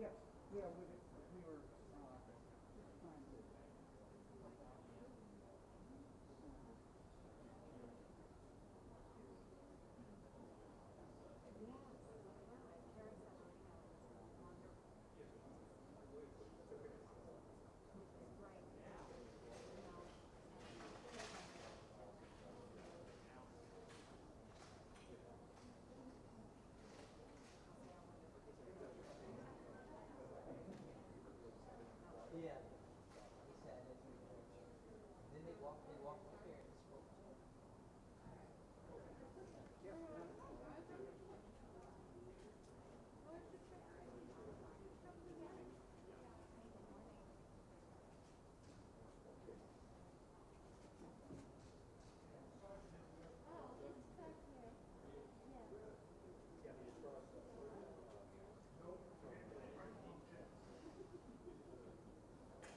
Yes, yeah, we were trying to. Yeah, he said it. Then they walked up there and spoke to him.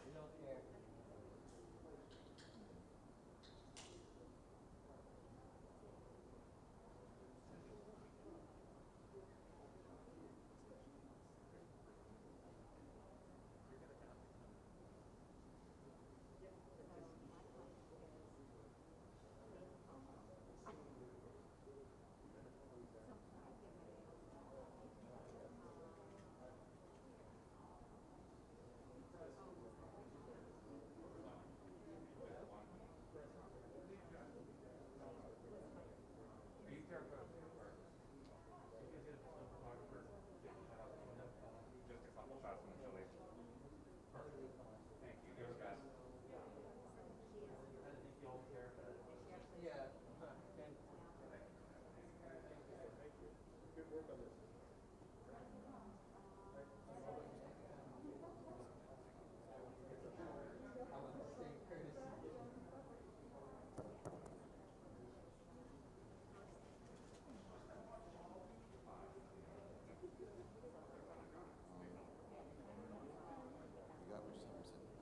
We don't care. Just a couple shots from the chili. Totally fine. Thank you. Give it back. I think you don't care, but yeah. And Good work on this. I want the same courtesy. You got receivers in.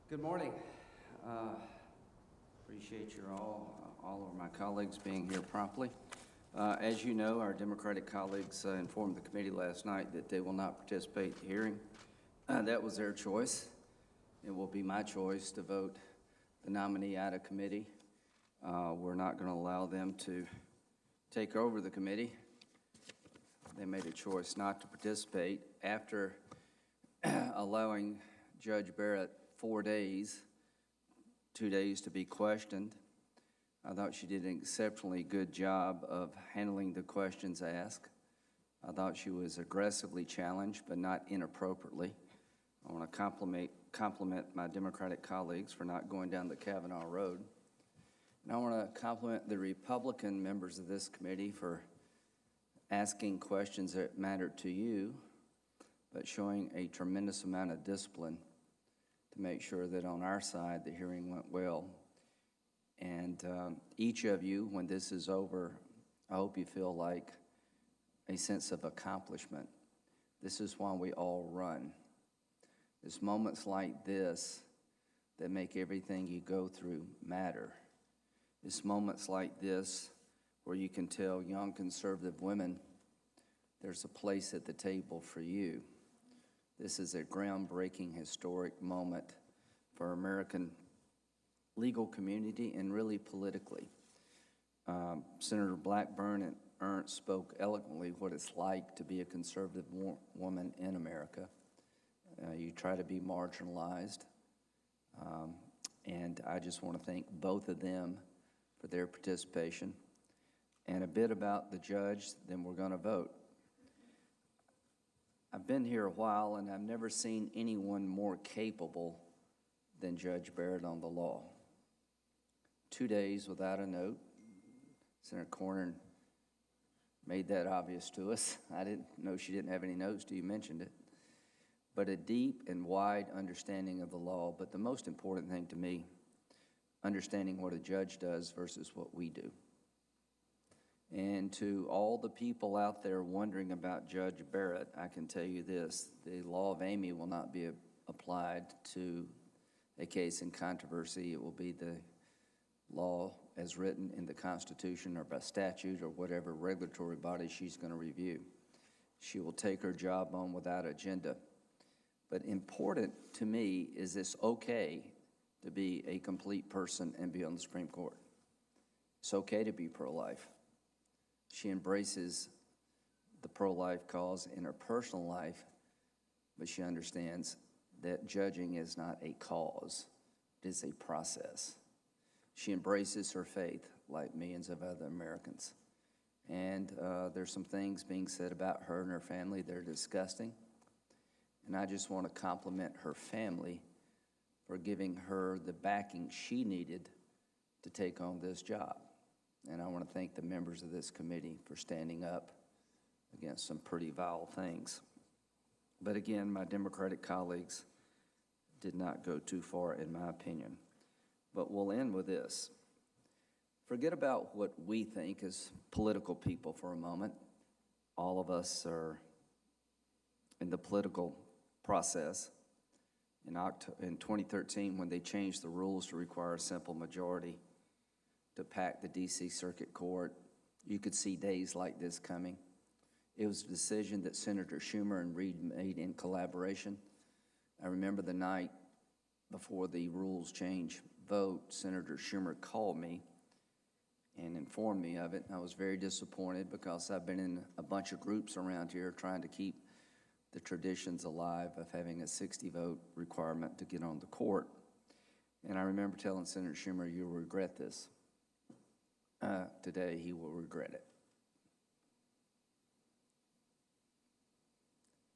Good morning. Appreciate all of my colleagues being here promptly. As you know, our Democratic colleagues informed the committee last night that they will not participate in the hearing. That was their choice. It will be my choice to vote the nominee out of committee. We're not going to allow them to take over the committee. They made a choice not to participate after allowing Judge Barrett 4 days, 2 days to be questioned. I thought she did an exceptionally good job of handling the questions asked. I thought she was aggressively challenged, but not inappropriately. I want to compliment my Democratic colleagues for not going down the Kavanaugh road. And I want to compliment the Republican members of this committee for asking questions that matter to you, but showing a tremendous amount of discipline to make sure that on our side the hearing went well. And each of you, when this is over, I hope you feel like a sense of accomplishment. This is why we all run. It's moments like this that make everything you go through matter. It's moments like this where you can tell young conservative women there's a place at the table for you. This is a groundbreaking, historic moment for American legal community and really politically. Senator Blackburn and Ernst spoke eloquently what it's like to be a conservative woman in America. You try to be marginalized, and I just want to thank both of them for their participation. And a bit about the judge, then we're going to vote. I've been here a while, and I've never seen anyone more capable than Judge Barrett on the law. 2 days without a note. Senator Coney made that obvious to us. I didn't know she didn't have any notes till you mentioned it. But a deep and wide understanding of the law. But the most important thing to me, understanding what a judge does versus what we do. And to all the people out there wondering about Judge Barrett, I can tell you this: the law of Amy will not be applied to a case in controversy. It will be the law as written in the Constitution or by statute or whatever regulatory body she's going to review. She will take her job on without agenda. But important to me is it's okay to be a complete person and be on the Supreme Court. It's okay to be pro-life. She embraces the pro-life cause in her personal life, but she understands that judging is not a cause, it is a process. She embraces her faith like millions of other Americans. And there's some things being said about her and her family that are disgusting. And I just want to compliment her family for giving her the backing she needed to take on this job. And I want to thank the members of this committee for standing up against some pretty vile things. But again, my Democratic colleagues did not go too far, in my opinion. But we'll end with this. Forget about what we think as political people for a moment. All of us are in the political process. In 2013, when they changed the rules to require a simple majority to pack the D.C. Circuit Court, you could see days like this coming. It was a decision that Senator Schumer and Reid made in collaboration. I remember the night before the rules change vote, Senator Schumer called me and informed me of it. I was very disappointed because I've been in a bunch of groups around here trying to keep the traditions alive of having a 60-vote requirement to get on the court. And I remember telling Senator Schumer, you'll regret this. Today, he will regret it.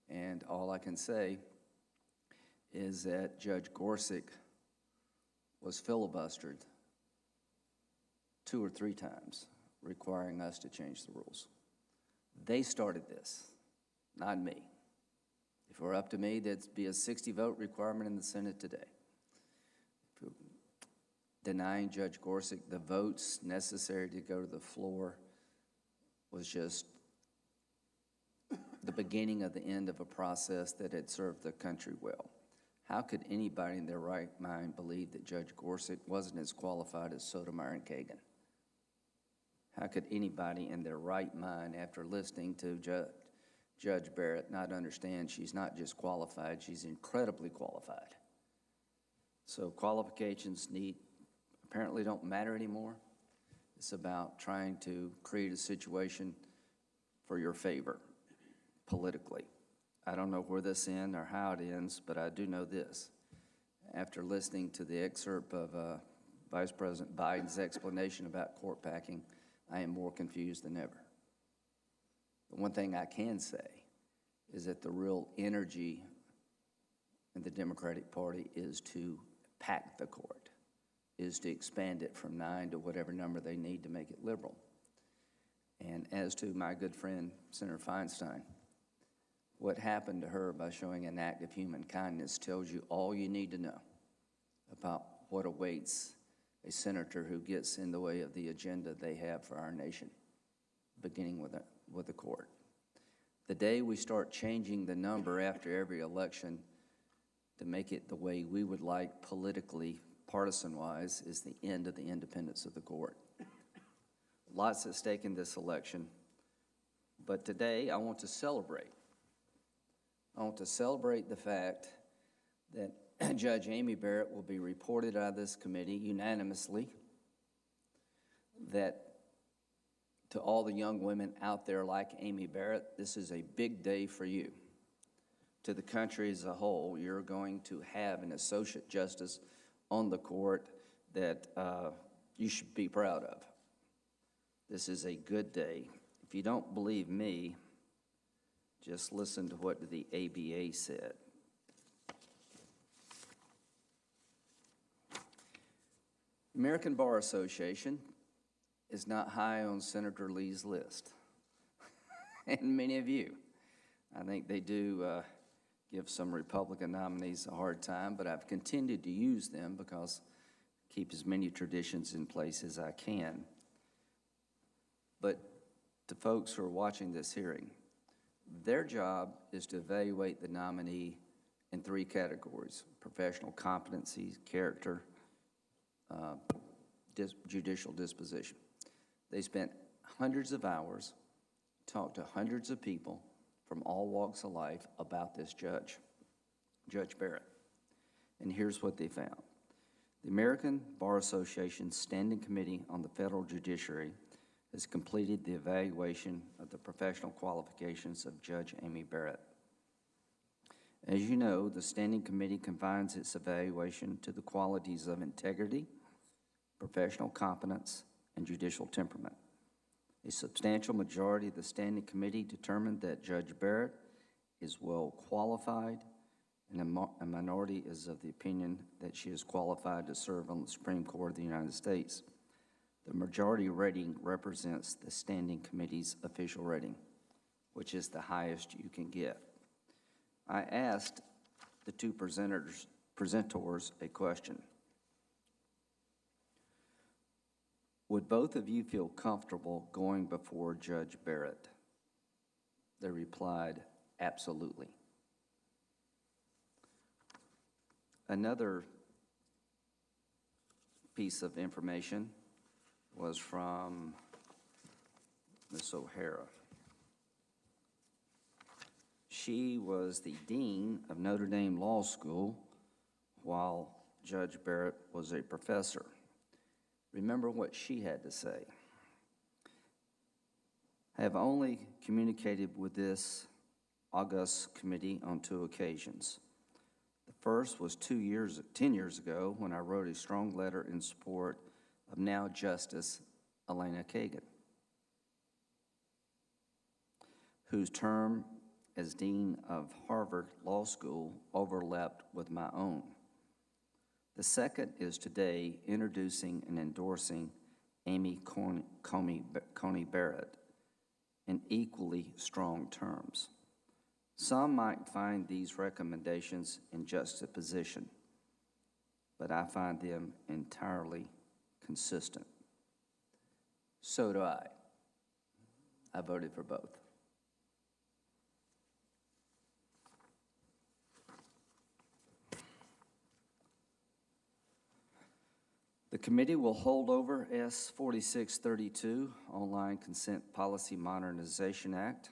And all I can say is that Judge Gorsuch was filibustered 2 or 3 times, requiring us to change the rules. They started this, not me. If it were up to me, there'd be a 60-vote requirement in the Senate today. Denying Judge Gorsuch the votes necessary to go to the floor was just the beginning of the end of a process that had served the country well. How could anybody in their right mind believe that Judge Gorsuch wasn't as qualified as Sotomayor and Kagan? How could anybody in their right mind, after listening to Judge Barrett, not understand she's not just qualified, she's incredibly qualified? So qualifications apparently don't matter anymore. It's about trying to create a situation for your favor politically. I don't know where this ends or how it ends, but I do know this. After listening to the excerpt of Vice President Biden's explanation about court packing, I am more confused than ever. The one thing I can say is that the real energy in the Democratic Party is to pack the court, is to expand it from 9 to whatever number they need to make it liberal. And as to my good friend, Senator Feinstein, what happened to her by showing an act of human kindness tells you all you need to know about what awaits a senator who gets in the way of the agenda they have for our nation, beginning with the court. The day we start changing the number after every election to make it the way we would like politically, partisan-wise, is the end of the independence of the court. Lots at stake in this election, but today I want to celebrate. I want to celebrate the fact that Judge Amy Barrett will be reported out of this committee unanimously, that to all the young women out there like Amy Barrett, this is a big day for you. To the country as a whole, you're going to have an associate justice on the court that you should be proud of. This is a good day. If you don't believe me, just listen to what the ABA said. American Bar Association is not high on Senator Lee's list, and many of you. I think they do give some Republican nominees a hard time, but I've continued to use them because I keep as many traditions in place as I can. But to folks who are watching this hearing, their job is to evaluate the nominee in 3 categories: professional competencies, character, judicial disposition. They spent hundreds of hours, talked to hundreds of people from all walks of life about this judge, Judge Barrett. And here's what they found. The American Bar Association Standing Committee on the Federal Judiciary has completed the evaluation of the professional qualifications of Judge Amy Barrett. As you know, the Standing Committee confines its evaluation to the qualities of integrity, professional competence, and judicial temperament. A substantial majority of the Standing Committee determined that Judge Barrett is well qualified, and a minority is of the opinion that she is qualified to serve on the Supreme Court of the United States. The majority rating represents the Standing Committee's official rating, which is the highest you can get. I asked the 2 presenters a question. Would both of you feel comfortable going before Judge Barrett? They replied, absolutely. Another piece of information was from Ms. O'Hara. She was the dean of Notre Dame Law School while Judge Barrett was a professor. Remember what she had to say. I have only communicated with this august committee on 2 occasions. The first was 10 years ago when I wrote a strong letter in support of now Justice Elena Kagan, whose term as Dean of Harvard Law School overlapped with my own. The second is today introducing and endorsing Amy Coney Barrett in equally strong terms. Some might find these recommendations in juxtaposition, but I find them entirely consistent. So do I. I voted for both. The committee will hold over S 4632, Online Consent Policy Modernization Act.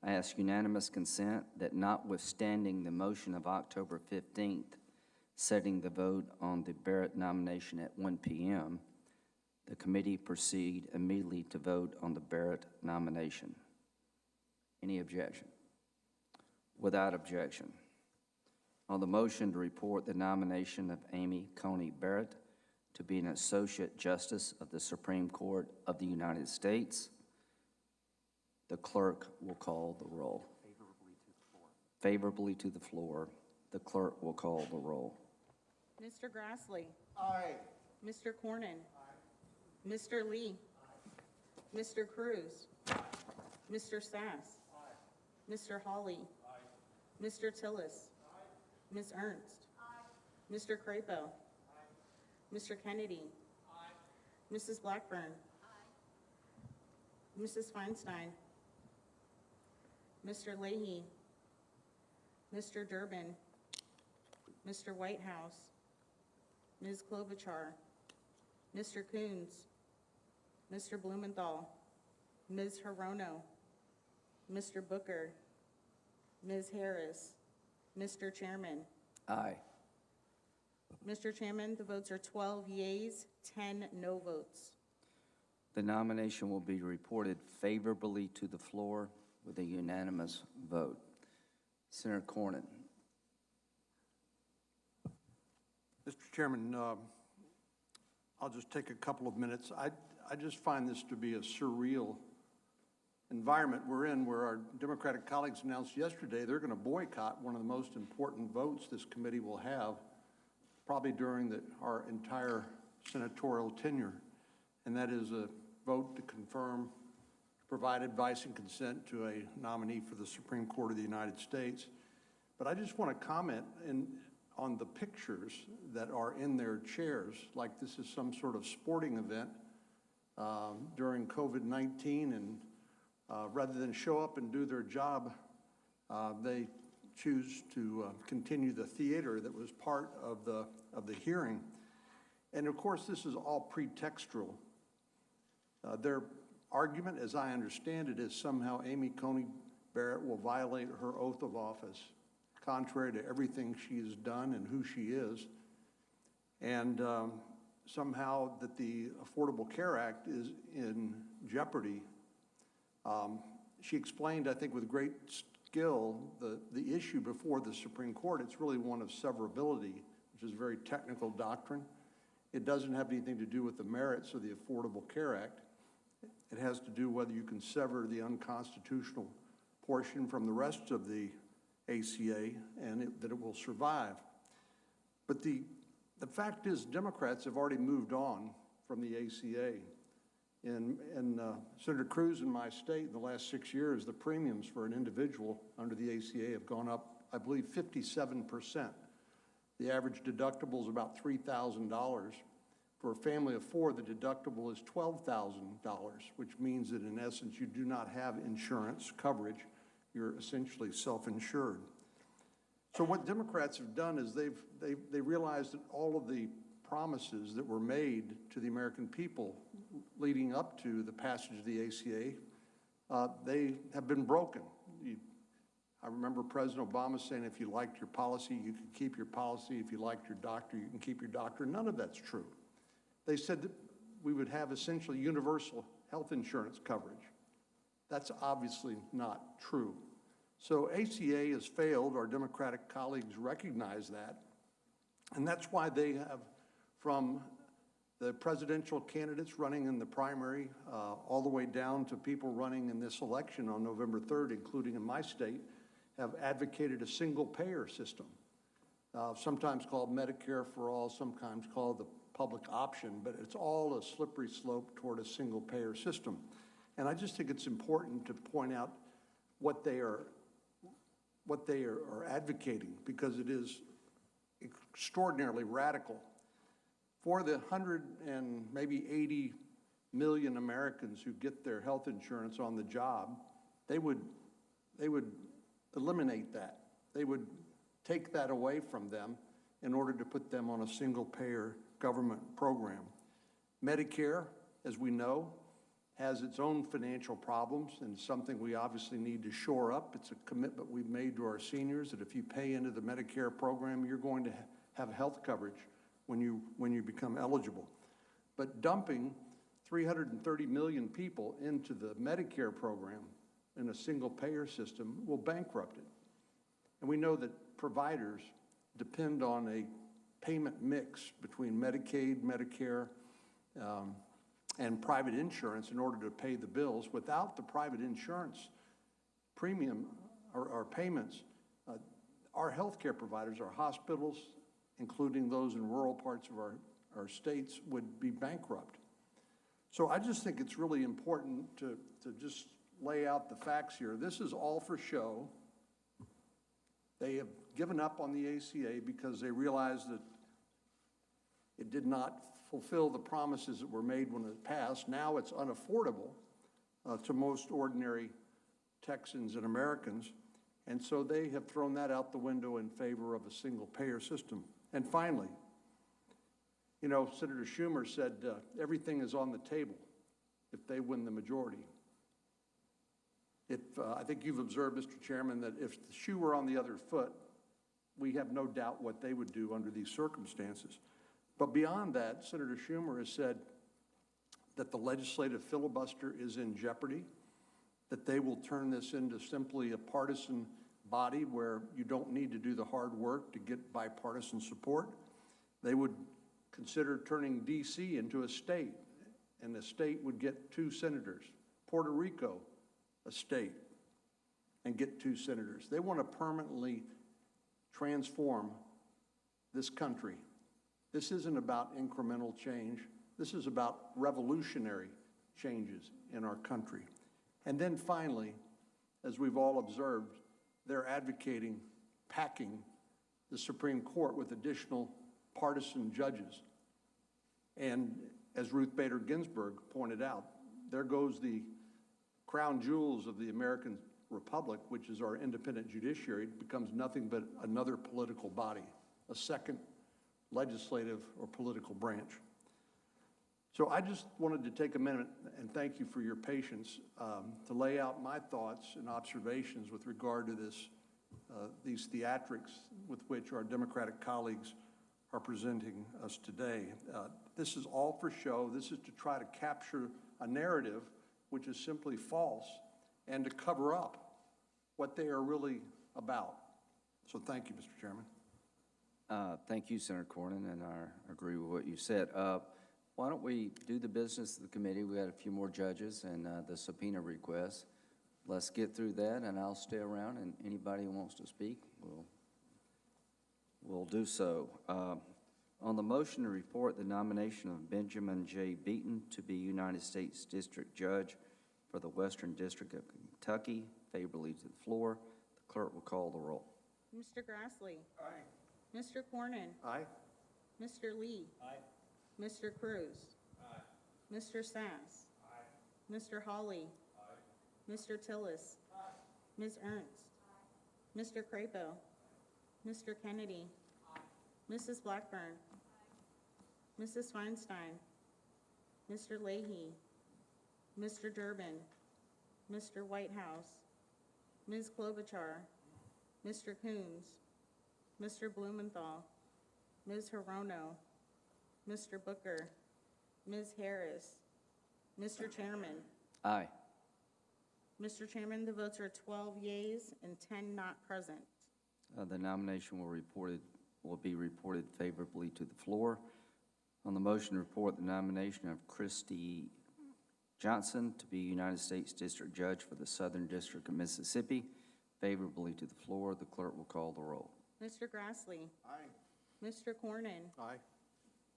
I ask unanimous consent that notwithstanding the motion of October 15th, setting the vote on the Barrett nomination at 1 p.m., the committee proceed immediately to vote on the Barrett nomination. Any objection? Without objection. On the motion to report the nomination of Amy Coney Barrett to be an Associate Justice of the Supreme Court of the United States, the clerk will call the roll. Favorably to the floor. The clerk will call the roll. Mr. Grassley. Aye. Mr. Cornyn. Aye. Mr. Lee. Aye. Mr. Cruz. Aye. Mr. Sass. Aye. Mr. Hawley. Aye. Mr. Tillis. Aye. Ms. Ernst. Aye. Mr. Crapo. Aye. Mr. Kennedy. Aye. Mrs. Blackburn. Aye. Mrs. Feinstein. Mr. Leahy. Mr. Durbin. Mr. Whitehouse. Ms. Klobuchar. Mr. Coons. Mr. Blumenthal. Ms. Hirono. Mr. Booker. Ms. Harris. Mr. Chairman. Aye. Mr. Chairman, the votes are 12 yeas, 10 no votes. The nomination will be reported favorably to the floor with a unanimous vote. Senator Cornyn. Mr. Chairman, I'll just take a couple of minutes. I just find this to be a surreal environment we're in, where our Democratic colleagues announced yesterday they're going to boycott one of the most important votes this committee will have probably during our entire senatorial tenure, and that is a vote to confirm, provide advice and consent to a nominee for the Supreme Court of the United States. But I just want to comment on the pictures that are in their chairs, like this is some sort of sporting event during COVID-19, and rather than show up and do their job, they choose to continue the theater that was part of the hearing. And of course, this is all pretextual. Their argument, as I understand it, is somehow Amy Coney Barrett will violate her oath of office, contrary to everything she has done and who she is, and somehow that the Affordable Care Act is in jeopardy. She explained, I think with great skill, the issue before the Supreme Court. It's really one of severability, which is a very technical doctrine. It doesn't have anything to do with the merits of the Affordable Care Act. It has to do whether you can sever the unconstitutional portion from the rest of the ACA and that it will survive. But the fact is, Democrats have already moved on from the ACA. In Senator Cruz in my state, in the last 6 years, the premiums for an individual under the ACA have gone up, I believe, 57%. The average deductible is about $3,000. For a family of four, the deductible is $12,000, which means that in essence, you do not have insurance coverage. You're essentially self-insured. So what Democrats have done is they realized that all of the promises that were made to the American people leading up to the passage of the ACA, they have been broken. I remember President Obama saying, if you liked your policy, you could keep your policy. If you liked your doctor, you can keep your doctor. None of that's true. They said that we would have essentially universal health insurance coverage. That's obviously not true. So ACA has failed. Our Democratic colleagues recognize that. And that's why they have, from the presidential candidates running in the primary all the way down to people running in this election on November 3rd, including in my state, have advocated a single-payer system, sometimes called Medicare for all, sometimes called the public option, but it's all a slippery slope toward a single-payer system. And I just think it's important to point out what they are advocating, because it is extraordinarily radical. For the 100 and maybe 80 million Americans who get their health insurance on the job, they would eliminate that. They would take that away from them in order to put them on a single-payer government program. Medicare, as we know, has its own financial problems and something we obviously need to shore up. It's a commitment we've made to our seniors that if you pay into the Medicare program, you're going to have health coverage when you become eligible. But dumping 330 million people into the Medicare program in a single payer system will bankrupt it. And we know that providers depend on a payment mix between Medicaid, Medicare, and private insurance in order to pay the bills. Without the private insurance premium or payments, our healthcare providers, our hospitals, including those in rural parts of our states, would be bankrupt. So I just think it's really important to just lay out the facts here. This is all for show. They have given up on the ACA because they realized that it did not fulfill the promises that were made when it passed. Now it's unaffordable to most ordinary Texans and Americans. And so they have thrown that out the window in favor of a single payer system. And finally, you know, Senator Schumer said everything is on the table if they win the majority. I think you've observed, Mr. Chairman, that if the shoe were on the other foot, we have no doubt what they would do under these circumstances. But beyond that, Senator Schumer has said that the legislative filibuster is in jeopardy, that they will turn this into simply a partisan body where you don't need to do the hard work to get bipartisan support. They would consider turning D.C. into a state, and the state would get 2 senators. Puerto Rico, a state, and get 2 senators. They want to permanently transform this country. This isn't about incremental change. This is about revolutionary changes in our country. And then finally, as we've all observed, they're advocating packing the Supreme Court with additional partisan judges. And as Ruth Bader Ginsburg pointed out, there goes the crown jewels of the American Republic, which is our independent judiciary. It becomes nothing but another political body, a second legislative or political branch. So I just wanted to take a minute and thank you for your patience to lay out my thoughts and observations with regard to these theatrics with which our Democratic colleagues are presenting us today. This is all for show. This is to try to capture a narrative which is simply false and to cover up what they are really about. So thank you, Mr. Chairman. Thank you, Senator Cornyn, and I agree with what you said. Why don't we do the business of the committee? We got a few more judges and the subpoena requests. Let's get through that, and I'll stay around, and anybody who wants to speak will do so. On the motion to report the nomination of Benjamin J. Beaton to be United States District Judge for the Western District of Kentucky, favorably to the floor, the clerk will call the roll. Mr. Grassley. Aye. Mr. Cornyn. Aye. Mr. Lee. Aye. Mr. Cruz. Aye. Mr. Sass. Aye. Mr. Hawley. Aye. Mr. Tillis. Aye. Ms. Ernst. Mr. Crapo. Mr. Kennedy. Mrs. Blackburn. Mrs. Feinstein. Mr. Leahy. Mr. Durbin. Mr. Whitehouse. Ms. Klobuchar. Mr. Coons. Mr. Blumenthal. Ms. Hirono. Mr. Booker. Ms. Harris. Mr. Chairman. Aye. Mr. Chairman, the votes are 12 yeas and 10 not present. The nomination will be reported favorably to the floor. On the motion to report the nomination of Christy Johnson to be United States District Judge for the Southern District of Mississippi, favorably to the floor, the clerk will call the roll. Mr. Grassley. Aye. Mr. Cornyn. Aye.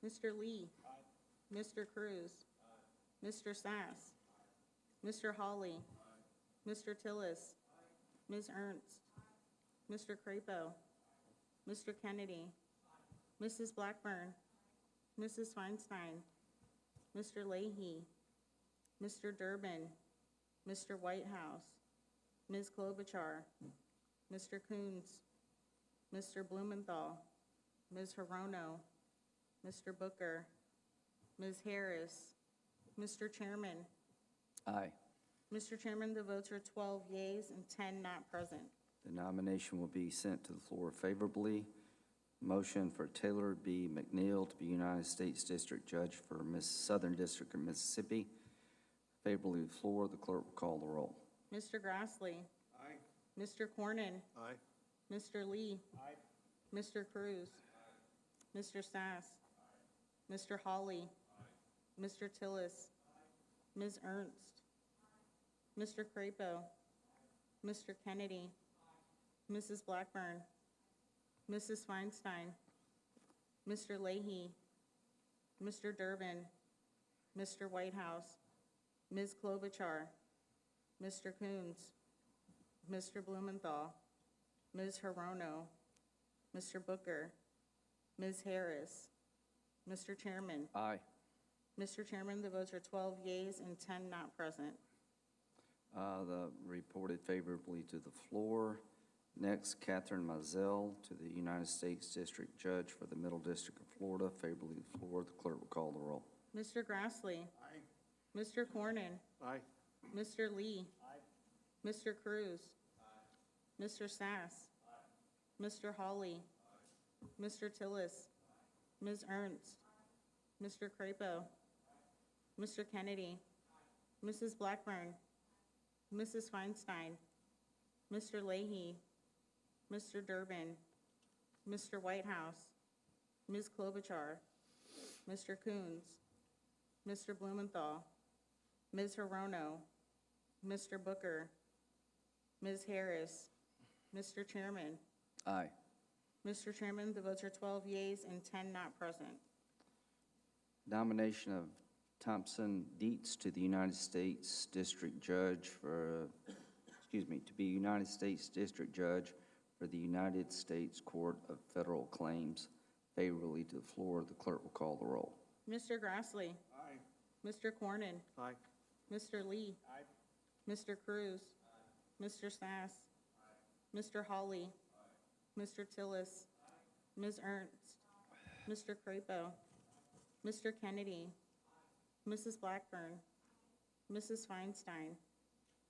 Mr. Lee. Aye. Mr. Cruz. Aye. Mr. Sass. Aye. Mr. Hawley. Aye. Mr. Tillis. Aye. Ms. Ernst. Aye. Mr. Crapo. Aye. Mr. Kennedy. Aye. Mrs. Blackburn. Aye. Mrs. Feinstein. Mr. Leahy. Mr. Durbin. Mr. Whitehouse. Ms. Klobuchar. Mr. Coons. Mr. Blumenthal. Ms. Hirono. Mr. Booker, Ms. Harris, Mr. Chairman. Aye. Mr. Chairman, the votes are 12 yeas and 10 not present. The nomination will be sent to the floor favorably. Motion for Taylor B. McNeil to be United States District Judge for Southern District of Mississippi. Favorably to the floor, the clerk will call the roll. Mr. Grassley. Aye. Mr. Cornyn. Aye. Mr. Lee. Aye. Mr. Cruz. Mr. Sass. Mr. Hawley. Mr. Tillis. Ms. Ernst. Mr. Crapo. Mr. Kennedy. Mrs. Blackburn. Mrs. Feinstein. Mr. Leahy. Mr. Durbin. Mr. Whitehouse. Ms. Klobuchar. Mr. Coons. Mr. Blumenthal. Ms. Hirono. Mr. Booker. Ms. Harris. Mr. Chairman. Aye. Mr. Chairman, the votes are 12 yeas and 10 not present. The reported favorably to the floor. Next, Catherine Mizell to the United States District Judge for the Middle District of Florida. Favorably to the floor, the clerk will call the roll. Mr. Grassley. Aye. Mr. Cornyn. Aye. Mr. Lee. Aye. Mr. Cruz. Mr. Sass. Mr. Hawley. Mr. Tillis. Ms. Ernst. Mr. Crapo. Mr. Kennedy. Mrs. Blackburn. Mrs. Feinstein. Mr. Leahy. Mr. Durbin. Mr. Whitehouse. Ms. Klobuchar. Mr. Coons. Mr. Blumenthal. Ms. Hirono. Mr. Booker. Ms. Harris. Mr. Chairman. Aye. Mr. Chairman, the votes are 12 yeas and 10 not present. Nomination of Thompson Dietz to the United States District Judge for, to be United States District Judge for the United States Court of Federal Claims. Favorably to the floor, the clerk will call the roll. Mr. Grassley. Aye. Mr. Cornyn. Aye. Mr. Lee. Aye. Mr. Cruz. Mr. Sass. Mr. Hawley. Mr. Tillis. Ms. Ernst. Mr. Crapo. Mr. Kennedy. Mrs. Blackburn. Mrs. Feinstein.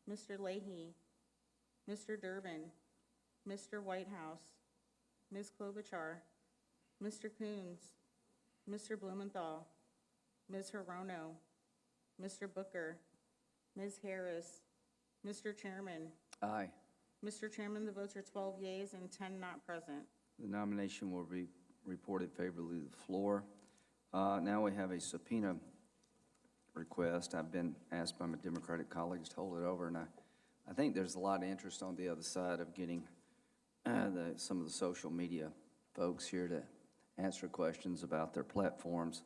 Mr. Leahy. Mr. Durbin. Mr. Whitehouse. Ms. Klobuchar. Mr. Coons. Mr. Blumenthal. Ms. Hirono. Mr. Booker. Ms. Harris. Mr. Chairman. Aye. Mr. Chairman, the votes are 12 yeas and 10 not present. The nomination will be reported favorably to the floor. Now we have a subpoena request. I've been asked by my Democratic colleagues to hold it over, and I think there's a lot of interest on the other side of getting some of the social media folks here to answer questions about their platforms.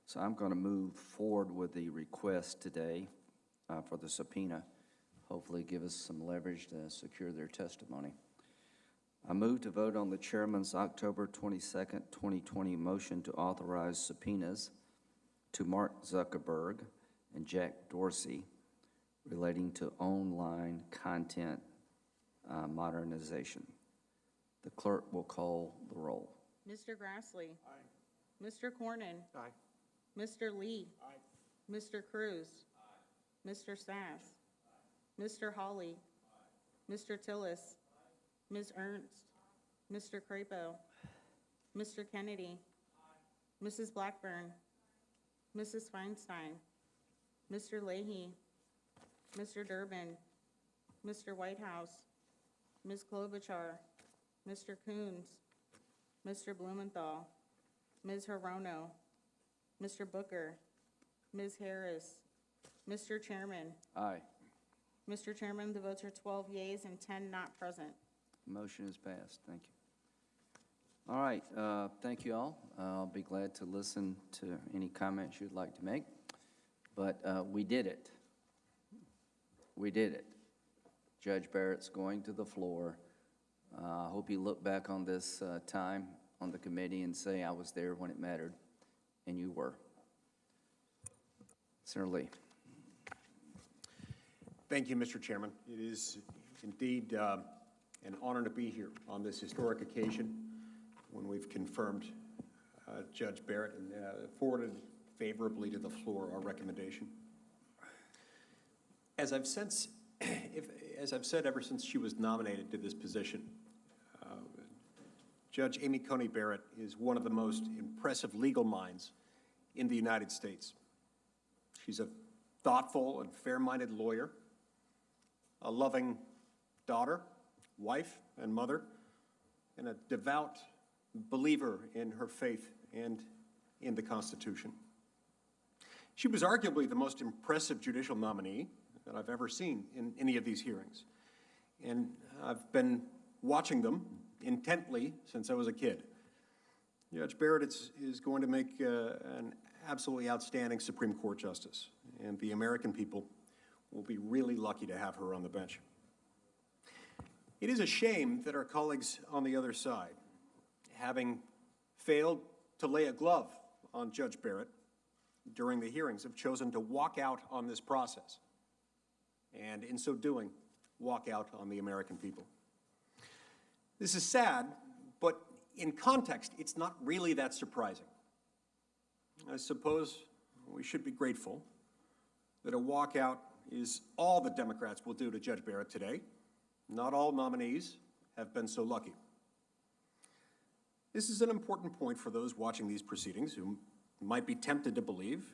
So I'm going to move forward with the request today for the subpoena. Hopefully give us some leverage to secure their testimony. I move to vote on the chairman's October 22nd, 2020 motion to authorize subpoenas to Mark Zuckerberg and Jack Dorsey relating to online content modernization. The clerk will call the roll. Mr. Grassley. Aye. Mr. Cornyn. Aye. Mr. Lee. Aye. Mr. Cruz. Mr. Sass. Mr. Hawley. Mr. Tillis. Ms. Ernst. Mr. Crapo. Mr. Kennedy. Mrs. Blackburn. Mrs. Feinstein. Mr. Leahy. Mr. Durbin. Mr. Whitehouse. Ms. Klobuchar. Mr. Coons. Mr. Blumenthal. Ms. Hirono. Mr. Booker. Ms. Harris. Mr. Chairman. Aye. Mr. Chairman, the votes are 12 yeas and 10 not present. Motion is passed. Thank you. All right. Thank you all. I'll be glad to listen to any comments you'd like to make. But we did it. We did it. Judge Barrett's going to the floor. I hope you look back on this time on the committee and say, I was there when it mattered, and you were. Senator Lee. Thank you, Mr. Chairman. It is indeed an honor to be here on this historic occasion when we've confirmed Judge Barrett, and forwarded favorably to the floor our recommendation. As I've said ever since she was nominated to this position, Judge Amy Coney Barrett is one of the most impressive legal minds in the United States. She's a thoughtful and fair-minded lawyer, a loving daughter, wife, and mother, and a devout believer in her faith and in the Constitution. She was arguably the most impressive judicial nominee that I've ever seen in any of these hearings. And I've been watching them intently since I was a kid. Judge Barrett is going to make an absolutely outstanding Supreme Court justice, and the American people will be really lucky to have her on the bench. It is a shame that our colleagues on the other side, having failed to lay a glove on Judge Barrett during the hearings, have chosen to walk out on this process, and in so doing, walk out on the American people. This is sad, but in context, it's not really that surprising. I suppose we should be grateful that a walkout is all the Democrats will do to Judge Barrett today. Not all nominees have been so lucky. This is an important point for those watching these proceedings who might be tempted to believe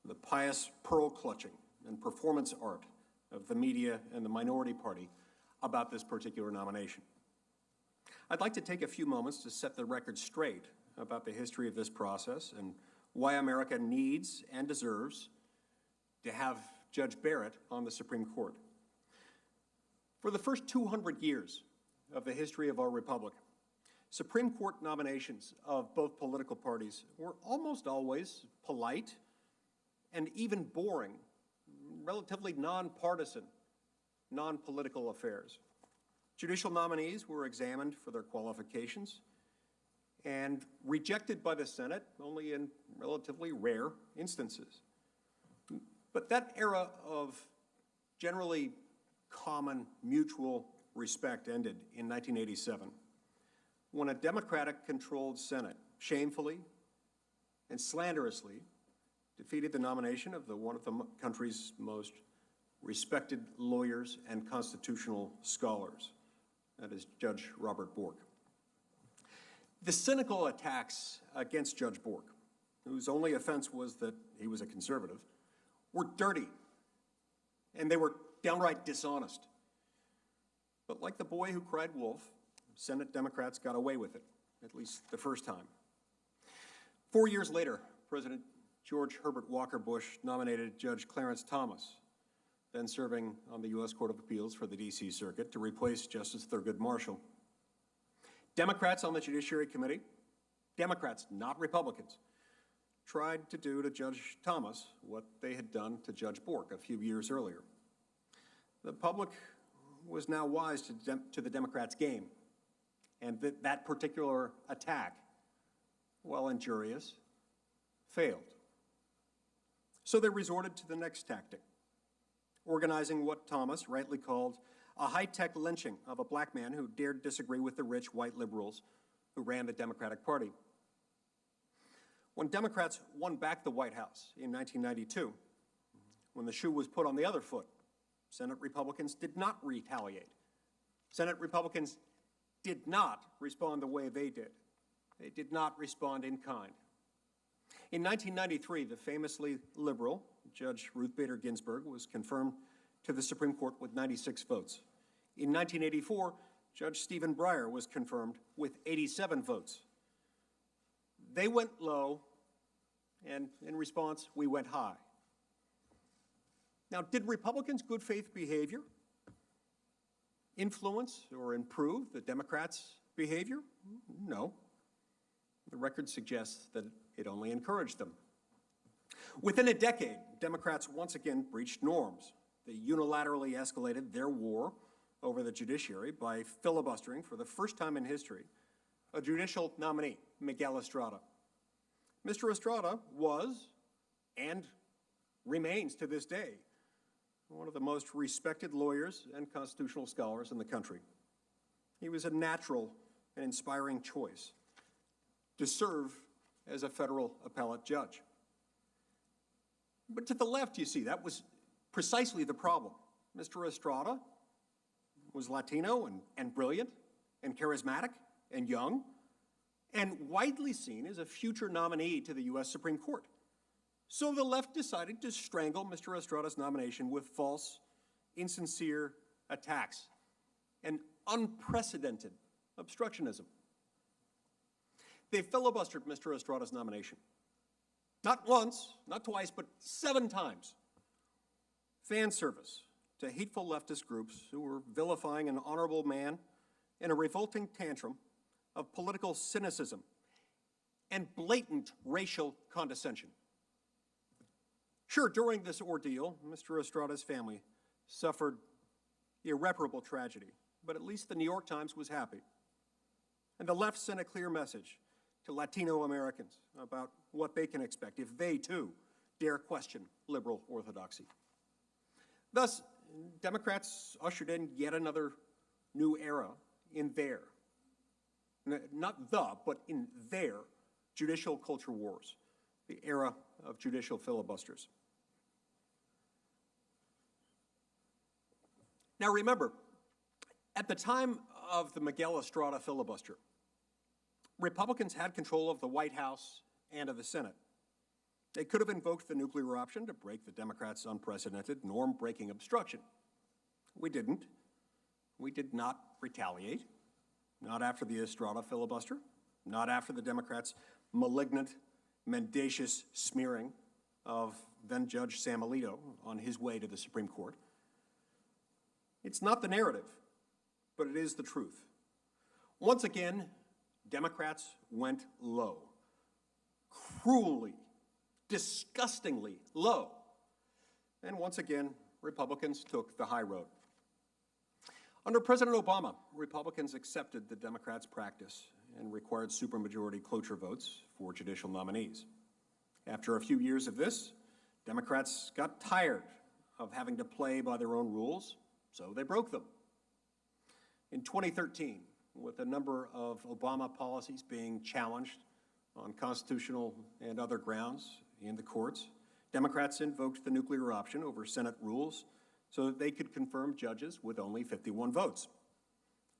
the pious pearl-clutching and performance art of the media and the minority party about this particular nomination. I'd like to take a few moments to set the record straight about the history of this process and why America needs and deserves to have Judge Barrett on the Supreme Court. For the first 200 years of the history of our republic, Supreme Court nominations of both political parties were almost always polite and even boring, relatively nonpartisan, non-political affairs. Judicial nominees were examined for their qualifications and rejected by the Senate only in relatively rare instances. But that era of generally common mutual respect ended in 1987 when a Democratic-controlled Senate shamefully and slanderously defeated the nomination of one of the country's most respected lawyers and constitutional scholars. That is Judge Robert Bork. The cynical attacks against Judge Bork, whose only offense was that he was a conservative, were dirty, and they were downright dishonest. But like the boy who cried wolf, Senate Democrats got away with it, at least the first time. 4 years later, President George Herbert Walker Bush nominated Judge Clarence Thomas, then serving on the U.S. Court of Appeals for the D.C. Circuit, to replace Justice Thurgood Marshall. Democrats on the Judiciary Committee, Democrats, not Republicans, tried to do to Judge Thomas what they had done to Judge Bork a few years earlier. The public was now wise to the Democrats' game, and that particular attack, while injurious, failed. So they resorted to the next tactic, organizing what Thomas rightly called a high-tech lynching of a black man who dared disagree with the rich white liberals who ran the Democratic Party. When Democrats won back the White House in 1992, when the shoe was put on the other foot, Senate Republicans did not retaliate. Senate Republicans did not respond the way they did. They did not respond in kind. In 1993, the famously liberal Judge Ruth Bader Ginsburg was confirmed to the Supreme Court with 96 votes. In 1984, Judge Stephen Breyer was confirmed with 87 votes. They went low, and in response, we went high. Now, did Republicans' good faith behavior influence or improve the Democrats' behavior? No. The record suggests that it only encouraged them. Within a decade, Democrats once again breached norms. They unilaterally escalated their war over the judiciary by filibustering, for the first time in history, a judicial nominee, Miguel Estrada. Mr. Estrada was, and remains to this day, one of the most respected lawyers and constitutional scholars in the country. He was a natural and inspiring choice to serve as a federal appellate judge. But to the left, you see, that was precisely the problem. Mr. Estrada was Latino and brilliant and charismatic and young and widely seen as a future nominee to the U.S. Supreme Court. So the left decided to strangle Mr. Estrada's nomination with false, insincere attacks and unprecedented obstructionism. They filibustered Mr. Estrada's nomination. Not once, not twice, but 7 times. Fan service to hateful leftist groups who were vilifying an honorable man in a revolting tantrum of political cynicism and blatant racial condescension. Sure, during this ordeal, Mr. Estrada's family suffered irreparable tragedy, but at least the New York Times was happy. And the left sent a clear message to Latino Americans about what they can expect if they, too, dare question liberal orthodoxy. Thus, Democrats ushered in yet another new era in their, not the, but in their judicial culture wars, the era of judicial filibusters. Now remember, at the time of the Miguel Estrada filibuster, Republicans had control of the White House and of the Senate. They could have invoked the nuclear option to break the Democrats' unprecedented norm-breaking obstruction. We didn't. We did not retaliate, not after the Estrada filibuster, not after the Democrats' malignant, mendacious smearing of then-Judge Sam Alito on his way to the Supreme Court. It's not the narrative, but it is the truth. Once again, Democrats went low, cruelly, disgustingly low. And once again, Republicans took the high road. Under President Obama, Republicans accepted the Democrats' practice and required supermajority cloture votes for judicial nominees. After a few years of this, Democrats got tired of having to play by their own rules, so they broke them. In 2013, with a number of Obama policies being challenged on constitutional and other grounds in the courts, Democrats invoked the nuclear option over Senate rules so that they could confirm judges with only 51 votes.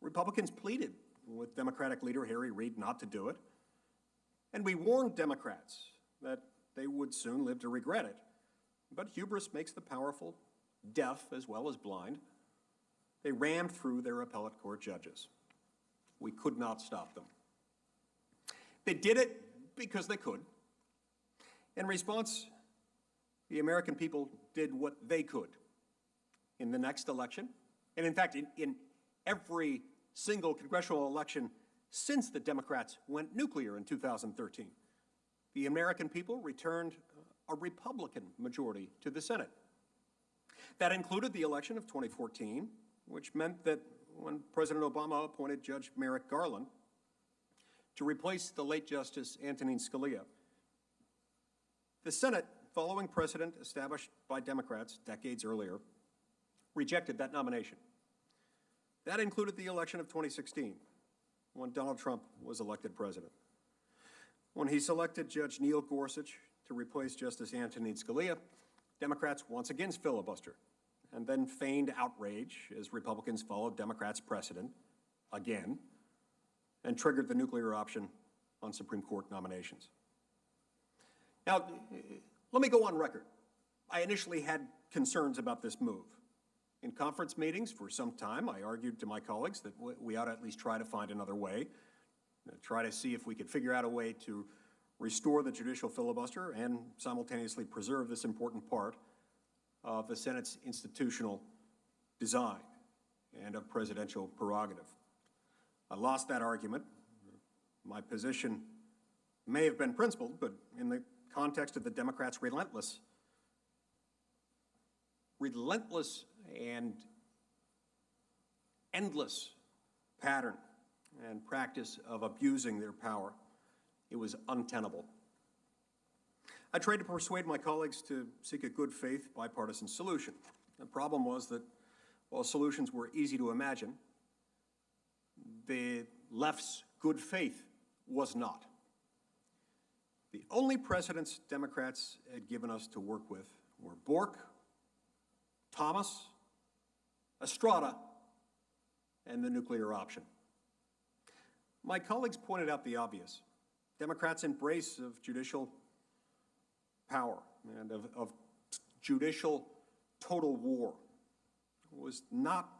Republicans pleaded with Democratic leader Harry Reid not to do it, and we warned Democrats that they would soon live to regret it. But hubris makes the powerful deaf as well as blind. They rammed through their appellate court judges. We could not stop them. They did it because they could. In response, the American people did what they could in the next election, and in fact, in every single congressional election since the Democrats went nuclear in 2013. The American people returned a Republican majority to the Senate. That included the election of 2014, which meant that when President Obama appointed Judge Merrick Garland to replace the late Justice Antonin Scalia, the Senate, following precedent established by Democrats decades earlier, rejected that nomination. That included the election of 2016, when Donald Trump was elected president. When he selected Judge Neil Gorsuch to replace Justice Antonin Scalia, Democrats once again filibustered and then feigned outrage as Republicans followed Democrats' precedent again and triggered the nuclear option on Supreme Court nominations. Now, let me go on record. I initially had concerns about this move. In conference meetings for some time, I argued to my colleagues that we ought to at least try to find another way, try to see if we could figure out a way to restore the judicial filibuster and simultaneously preserve this important part of the Senate's institutional design and of presidential prerogative. I lost that argument. My position may have been principled, but in the context of the Democrats' relentless and endless pattern and practice of abusing their power, it was untenable. I tried to persuade my colleagues to seek a good faith bipartisan solution. The problem was that while solutions were easy to imagine, the left's good faith was not. The only precedents Democrats had given us to work with were Bork, Thomas, Estrada, and the nuclear option. My colleagues pointed out the obvious. Democrats' embrace of judicial power and of judicial total war was not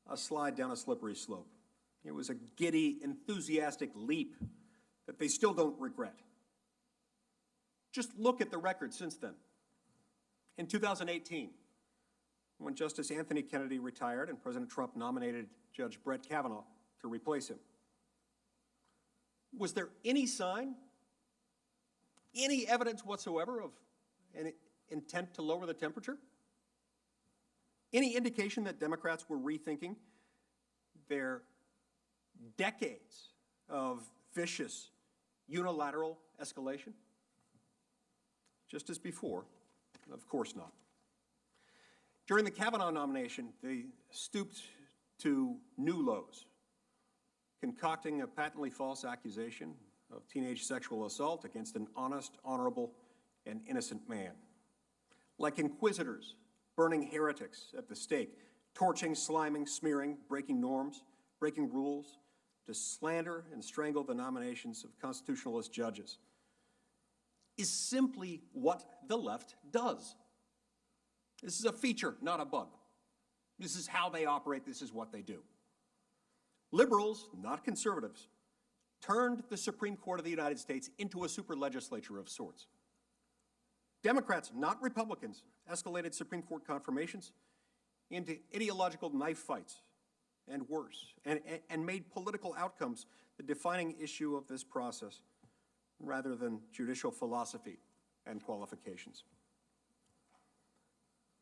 a slide down a slippery slope. It was a giddy, enthusiastic leap that they still don't regret. Just look at the record since then. In 2018, when Justice Anthony Kennedy retired and President Trump nominated Judge Brett Kavanaugh to replace him, was there any sign, any evidence whatsoever of an intent to lower the temperature? Any indication that Democrats were rethinking their decades of vicious, unilateral escalation? Just as before, of course not. During the Kavanaugh nomination, they stooped to new lows, concocting a patently false accusation of teenage sexual assault against an honest, honorable, and innocent man. Like inquisitors, burning heretics at the stake, torching, sliming, smearing, breaking norms, breaking rules, to slander and strangle the nominations of constitutionalist judges, is simply what the left does. This is a feature, not a bug. This is how they operate. This is what they do. Liberals, not conservatives, turned the Supreme Court of the United States into a super legislature of sorts. Democrats, not Republicans, escalated Supreme Court confirmations into ideological knife fights and worse, and made political outcomes the defining issue of this process, rather than judicial philosophy and qualifications.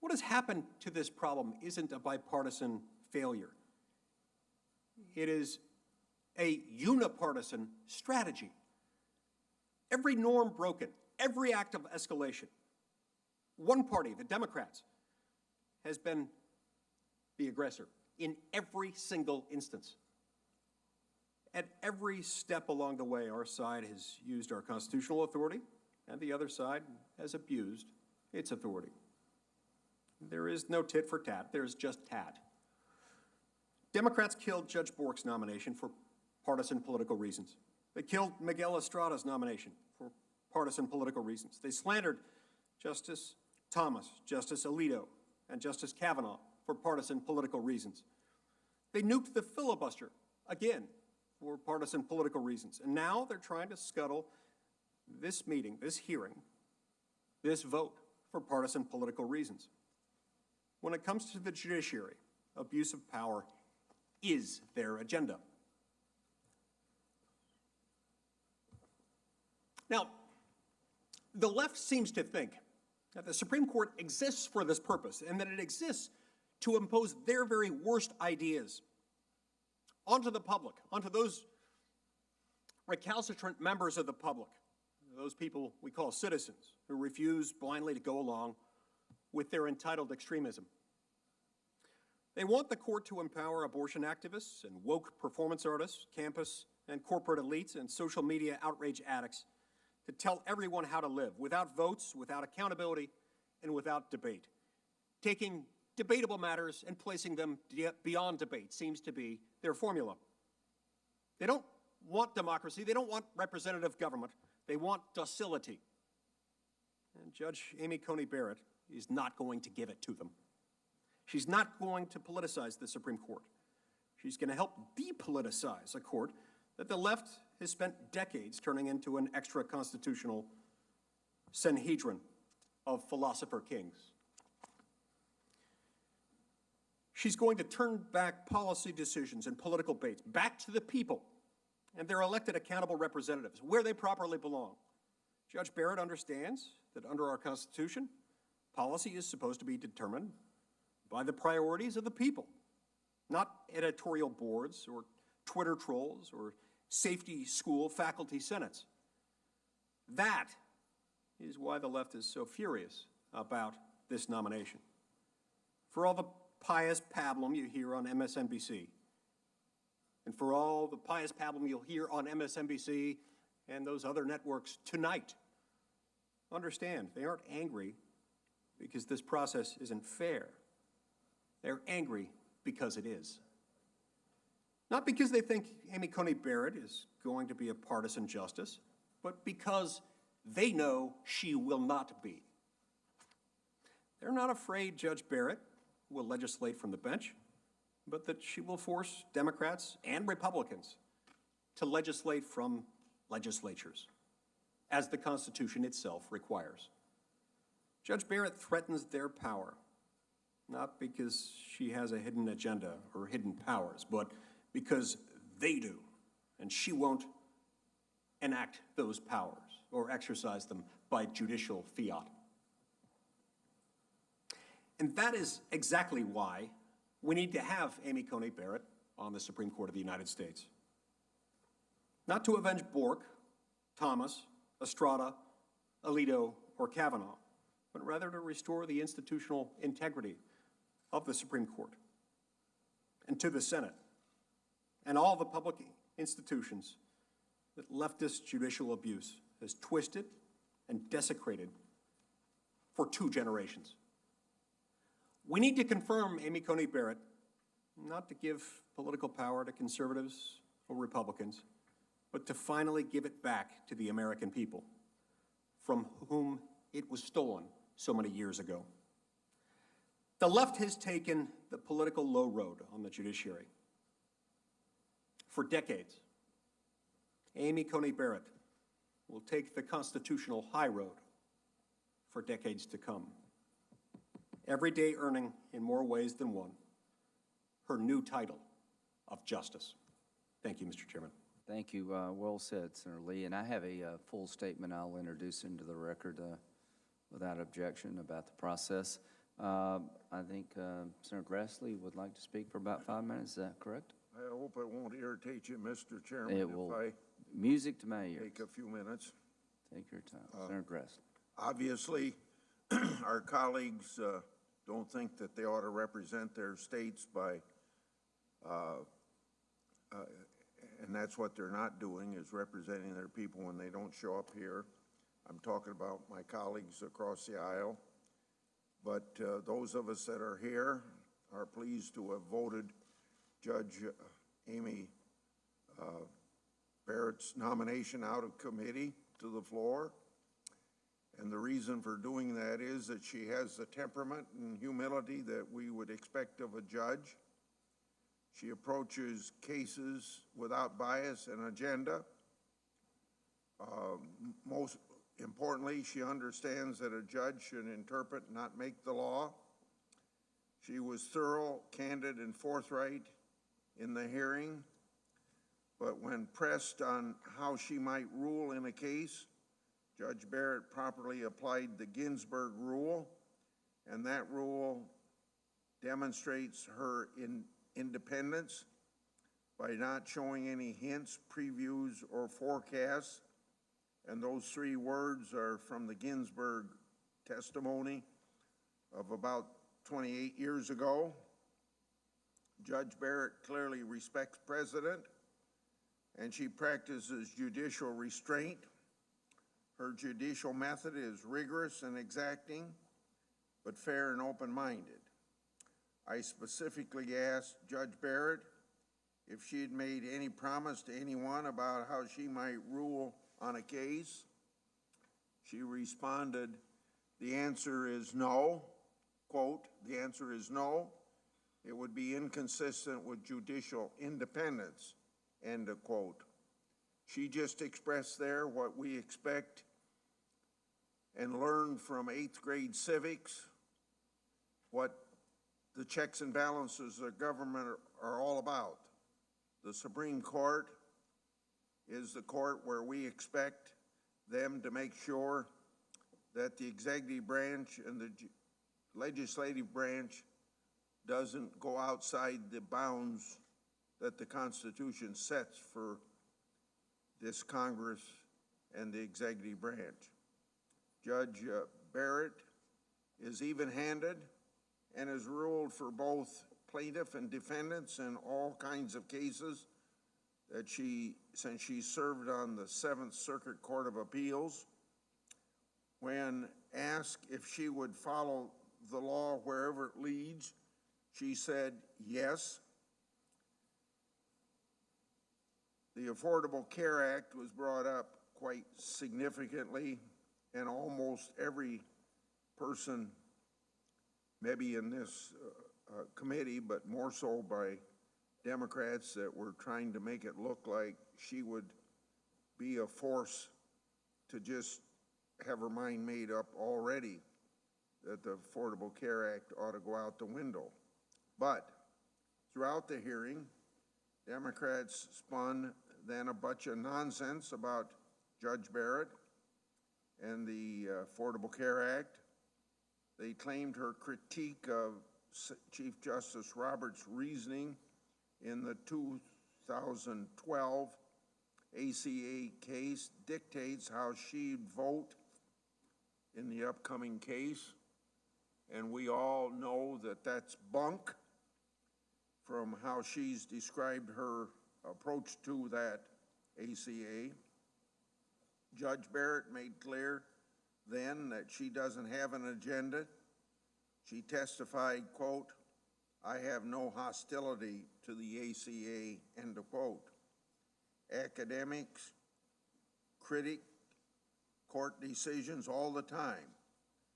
What has happened to this problem isn't a bipartisan failure. It is a unipartisan strategy. Every norm broken, every act of escalation, one party, the Democrats, has been the aggressor in every single instance. At every step along the way, our side has used our constitutional authority, and the other side has abused its authority. There is no tit for tat, there's just tat. Democrats killed Judge Bork's nomination for partisan political reasons. They killed Miguel Estrada's nomination for partisan political reasons. They slandered Justice Thomas, Justice Alito, and Justice Kavanaugh for partisan political reasons. They nuked the filibuster, again, for partisan political reasons. And now they're trying to scuttle this meeting, this hearing, this vote for partisan political reasons. When it comes to the judiciary, abuse of power is their agenda. Now, the left seems to think that the Supreme Court exists for this purpose and that it exists to impose their very worst ideas onto the public, onto those recalcitrant members of the public, those people we call citizens who refuse blindly to go along with their entitled extremism. They want the court to empower abortion activists and woke performance artists, campus and corporate elites, and social media outrage addicts to tell everyone how to live without votes, without accountability, and without debate. Taking debatable matters and placing them beyond debate seems to be their formula. They don't want democracy. They don't want representative government. They want docility. And Judge Amy Coney Barrett is not going to give it to them. She's not going to politicize the Supreme Court. She's going to help depoliticize a court that the left has spent decades turning into an extra-constitutional Sanhedrin of philosopher kings. She's going to turn back policy decisions and political debates back to the people and their elected accountable representatives, where they properly belong. Judge Barrett understands that under our Constitution, policy is supposed to be determined by the priorities of the people, not editorial boards or Twitter trolls or safety school faculty senates. That is why the left is so furious about this nomination. For all the pious pablum you hear on MSNBC, and for all the pious pablum you'll hear on MSNBC and those other networks tonight. Understand, they aren't angry because this process isn't fair. They're angry because it is. Not because they think Amy Coney Barrett is going to be a partisan justice, but because they know she will not be. They're not afraid Judge Barrett will legislate from the bench, but that she will force Democrats and Republicans to legislate from legislatures, as the Constitution itself requires. Judge Barrett threatens their power, not because she has a hidden agenda or hidden powers, but because they do, and she won't enact those powers or exercise them by judicial fiat. And that is exactly why we need to have Amy Coney Barrett on the Supreme Court of the United States. Not to avenge Bork, Thomas, Estrada, Alito, or Kavanaugh, but rather to restore the institutional integrity of the Supreme Court and to the Senate and all the public institutions that leftist judicial abuse has twisted and desecrated for 2 generations. We need to confirm Amy Coney Barrett, not to give political power to conservatives or Republicans, but to finally give it back to the American people, from whom it was stolen so many years ago. The left has taken the political low road on the judiciary. For decades, Amy Coney Barrett will take the constitutional high road for decades to come, every day earning, in more ways than one, her new title of justice. Thank you, Mr. Chairman. Thank you. Well said, Senator Lee. And I have a full statement I'll introduce into the record without objection about the process. I think Senator Grassley would like to speak for about 5 minutes. Is that correct? I hope it won't irritate you, Mr. Chairman, It will. if I Music to my ears. take a few minutes. Take your time. Senator Grassley. Obviously, our colleagues don't think that they ought to represent their states by, and that's what they're not doing, is representing their people when they don't show up here. I'm talking about my colleagues across the aisle. But those of us that are here are pleased to have voted Judge Amy Barrett's nomination out of committee to the floor. And the reason for doing that is that she has the temperament and humility that we would expect of a judge. She approaches cases without bias and agenda. Most importantly, she understands that a judge should interpret, not make the law. She was thorough, candid, and forthright in the hearing, but when pressed on how she might rule in a case, Judge Barrett properly applied the Ginsburg rule, and that rule demonstrates her independence by not showing any hints, previews, or forecasts. And those 3 words are from the Ginsburg testimony of about 28 years ago. Judge Barrett clearly respects precedent, and she practices judicial restraint. Her judicial method is rigorous and exacting, but fair and open-minded. I specifically asked Judge Barrett if she had made any promise to anyone about how she might rule on a case. She responded, "The answer is no." Quote, "The answer is no. It would be inconsistent with judicial independence." End of quote. She just expressed there what we expect and learned from 8th grade civics, what the checks and balances of government are all about. The Supreme Court is the court where we expect them to make sure that the executive branch and the legislative branch doesn't go outside the bounds that the Constitution sets for this Congress and the executive branch. Judge Barrett is even-handed and has ruled for both plaintiff and defendants in all kinds of cases that since she served on the Seventh Circuit Court of Appeals, when asked if she would follow the law wherever it leads, she said yes. The Affordable Care Act was brought up quite significantly, and almost every person, maybe in this committee, but more so by Democrats that were trying to make it look like she would be a force to just have her mind made up already that the Affordable Care Act ought to go out the window. But throughout the hearing, Democrats spun then a bunch of nonsense about Judge Barrett and the Affordable Care Act. They claimed her critique of Chief Justice Roberts' reasoning in the 2012 ACA case dictates how she'd vote in the upcoming case. And we all know that that's bunk from how she's described her approach to that ACA. Judge Barrett made clear then that she doesn't have an agenda. She testified, quote, "I have no hostility to the ACA," end of quote. Academics critic court decisions all the time.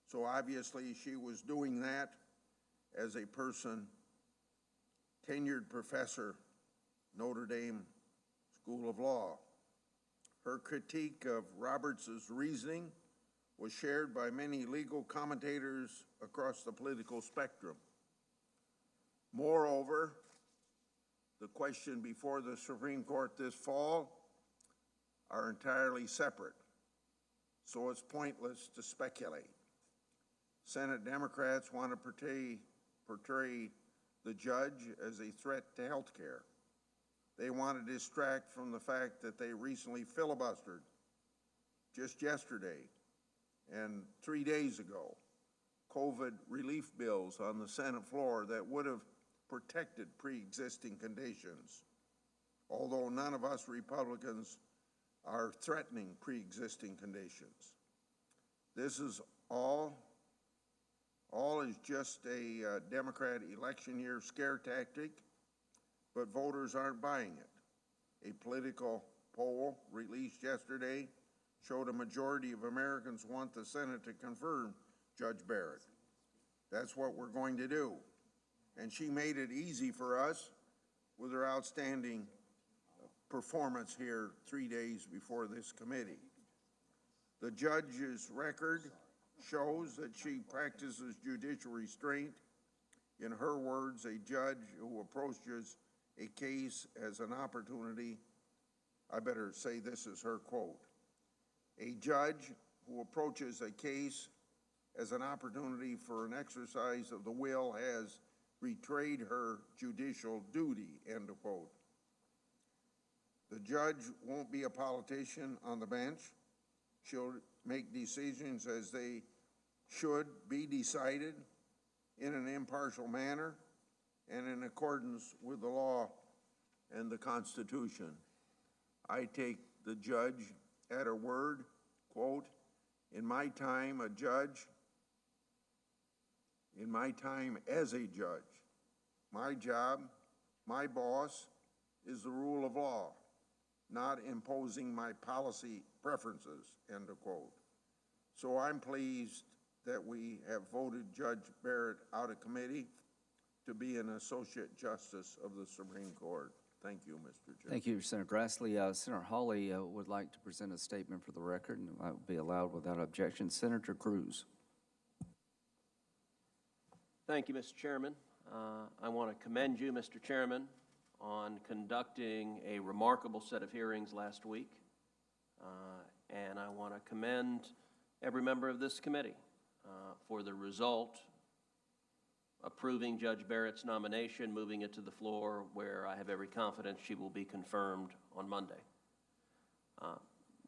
So obviously she was doing that as a person, tenured professor, Notre Dame School of Law. Her critique of Roberts' reasoning was shared by many legal commentators across the political spectrum. Moreover, the question before the Supreme Court this fall are entirely separate, so it's pointless to speculate. Senate Democrats want to portray the judge as a threat to health care. They want to distract from the fact that they recently filibustered just yesterday and 3 days ago COVID relief bills on the Senate floor that would have protected pre-existing conditions, although none of us Republicans are threatening pre-existing conditions. This is all is just a Democrat election year scare tactic, but voters aren't buying it. A political poll released yesterday showed a majority of Americans want the Senate to confirm Judge Barrett. That's what we're going to do. And she made it easy for us with her outstanding performance here 3 days before this committee. The judge's record shows that she practices judicial restraint. In her words, a judge who approaches a case as an opportunity, I better say this is her quote, "A judge who approaches a case as an opportunity for an exercise of the will has betrayed her judicial duty," end of quote. The judge won't be a politician on the bench. She'll make decisions as they should be decided in an impartial manner and in accordance with the law and the Constitution. I take the judge at her word, quote, in my time as a judge, my job, my boss is the rule of law, not imposing my policy preferences, end of quote. So I'm pleased that we have voted Judge Barrett out of committee to be an Associate Justice of the Supreme Court. Thank you, Mr. Chair. Thank you, Senator Grassley. Senator Hawley would like to present a statement for the record, and that will be allowed without objection. Senator Cruz. Thank you, Mr. Chairman. I want to commend you, Mr. Chairman, on conducting a remarkable set of hearings last week. And I want to commend every member of this committee for the result, approving Judge Barrett's nomination, moving it to the floor, where I have every confidence she will be confirmed on Monday.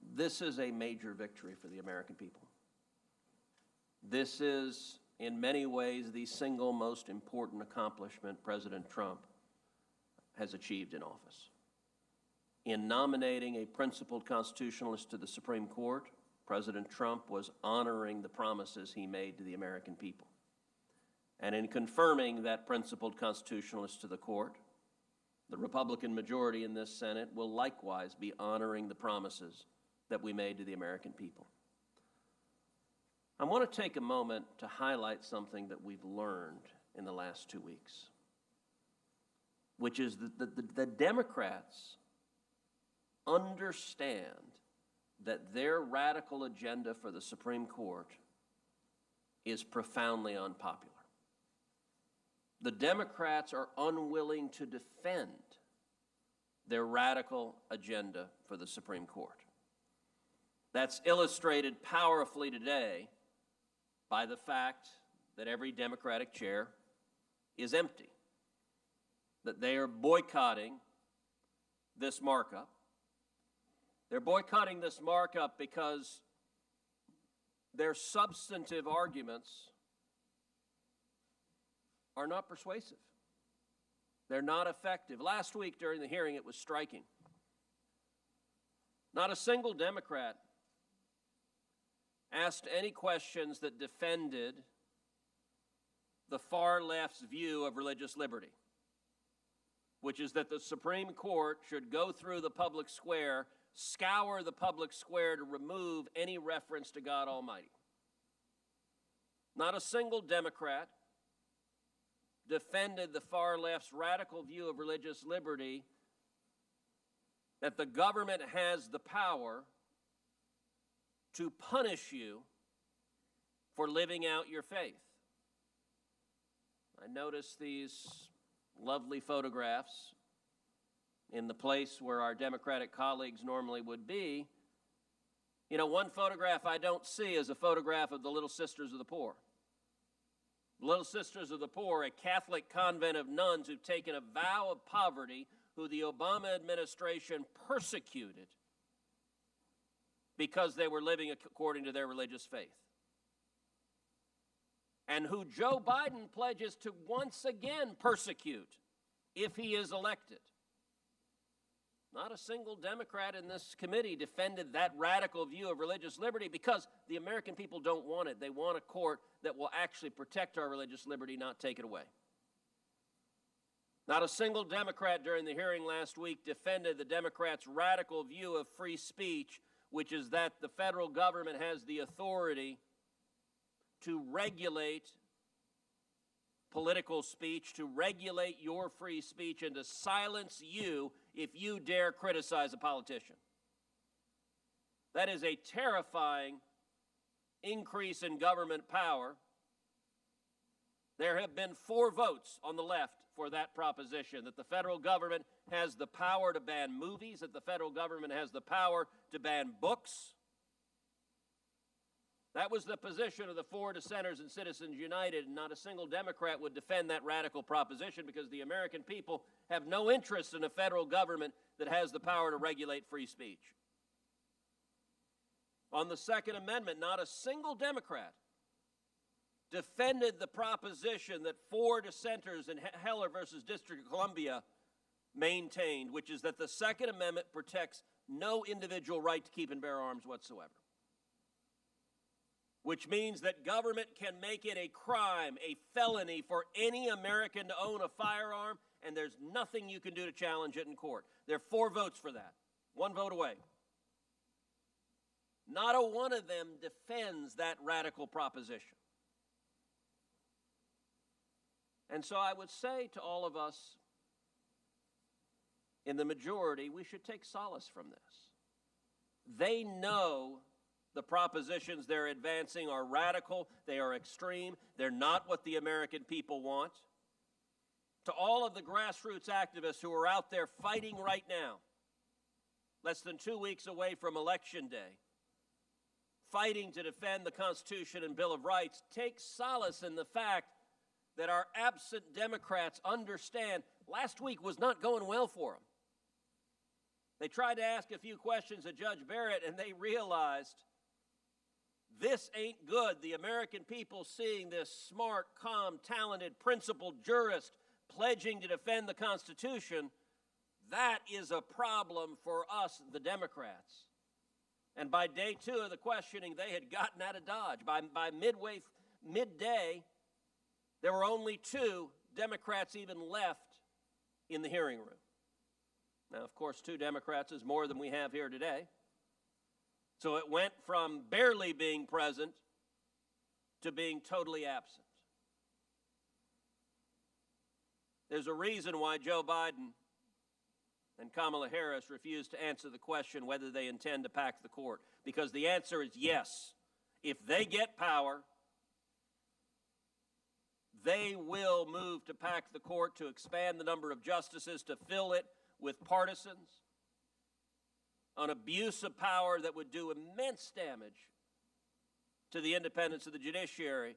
This is a major victory for the American people. This is, in many ways, the single most important accomplishment President Trump has achieved in office. in nominating a principled constitutionalist to the Supreme Court, President Trump was honoring the promises he made to the American people. And in confirming that principled constitutionalist to the court, the Republican majority in this Senate will likewise be honoring the promises that we made to the American people. I want to take a moment to highlight something that we've learned in the last 2 weeks, which is that the Democrats understand that their radical agenda for the Supreme Court is profoundly unpopular. The Democrats are unwilling to defend their radical agenda for the Supreme Court. That's illustrated powerfully today by the fact that every Democratic chair is empty, that they are boycotting this markup. They're boycotting this markup because their substantive arguments are not persuasive. They're not effective. Last week during the hearing, it was striking. Not a single Democrat asked any questions that defended the far left's view of religious liberty, which is that the Supreme Court should go through the public square, scour the public square to remove any reference to God Almighty. Not a single Democrat defended the far left's radical view of religious liberty, that the government has the power to punish you for living out your faith. I noticed these lovely photographs in the place where our Democratic colleagues normally would be. You know, one photograph I don't see is a photograph of the Little Sisters of the Poor. Little Sisters of the Poor, a Catholic convent of nuns who've taken a vow of poverty, who the Obama administration persecuted because they were living according to their religious faith. And who Joe Biden pledges to once again persecute if he is elected. Not a single Democrat in this committee defended that radical view of religious liberty because the American people don't want it. They want a court that will actually protect our religious liberty, not take it away. Not a single Democrat during the hearing last week defended the Democrats' radical view of free speech, which is that the federal government has the authority to regulate political speech, to regulate your free speech, and to silence you if you dare criticize a politician. That is a terrifying increase in government power. There have been 4 votes on the left for that proposition, that the federal government has the power to ban movies, that the federal government has the power to ban books. That was the position of the 4 dissenters in Citizens United, and not a single Democrat would defend that radical proposition because the American people have no interest in a federal government that has the power to regulate free speech. On the Second Amendment, not a single Democrat defended the proposition that 4 dissenters in Heller versus District of Columbia maintained, which is that the Second Amendment protects no individual right to keep and bear arms whatsoever. Which means that government can make it a crime, a felony for any American to own a firearm, and there's nothing you can do to challenge it in court. There are 4 votes for that, 1 vote away. Not a one of them defends that radical proposition. And so I would say to all of us in the majority, we should take solace from this. They know the propositions they're advancing are radical, they are extreme, they're not what the American people want. To all of the grassroots activists who are out there fighting right now, less than 2 weeks away from Election Day, fighting to defend the Constitution and Bill of Rights, take solace in the fact that our absent Democrats understand last week was not going well for them. They tried to ask a few questions of Judge Barrett, and they realized this ain't good. The American people seeing this smart, calm, talented, principled jurist pledging to defend the Constitution, That is a problem for us, the Democrats. And by day 2 of the questioning, they had gotten out of Dodge. By midday, there were only 2 Democrats even left in the hearing room. Now, of course, 2 Democrats is more than we have here today. So it went from barely being present to being totally absent. There's a reason why Joe Biden and Kamala Harris refuse to answer the question whether they intend to pack the court, because the answer is yes. If they get power, they will move to pack the court, to expand the number of justices, to fill it with partisans, an abuse of power that would do immense damage to the independence of the judiciary.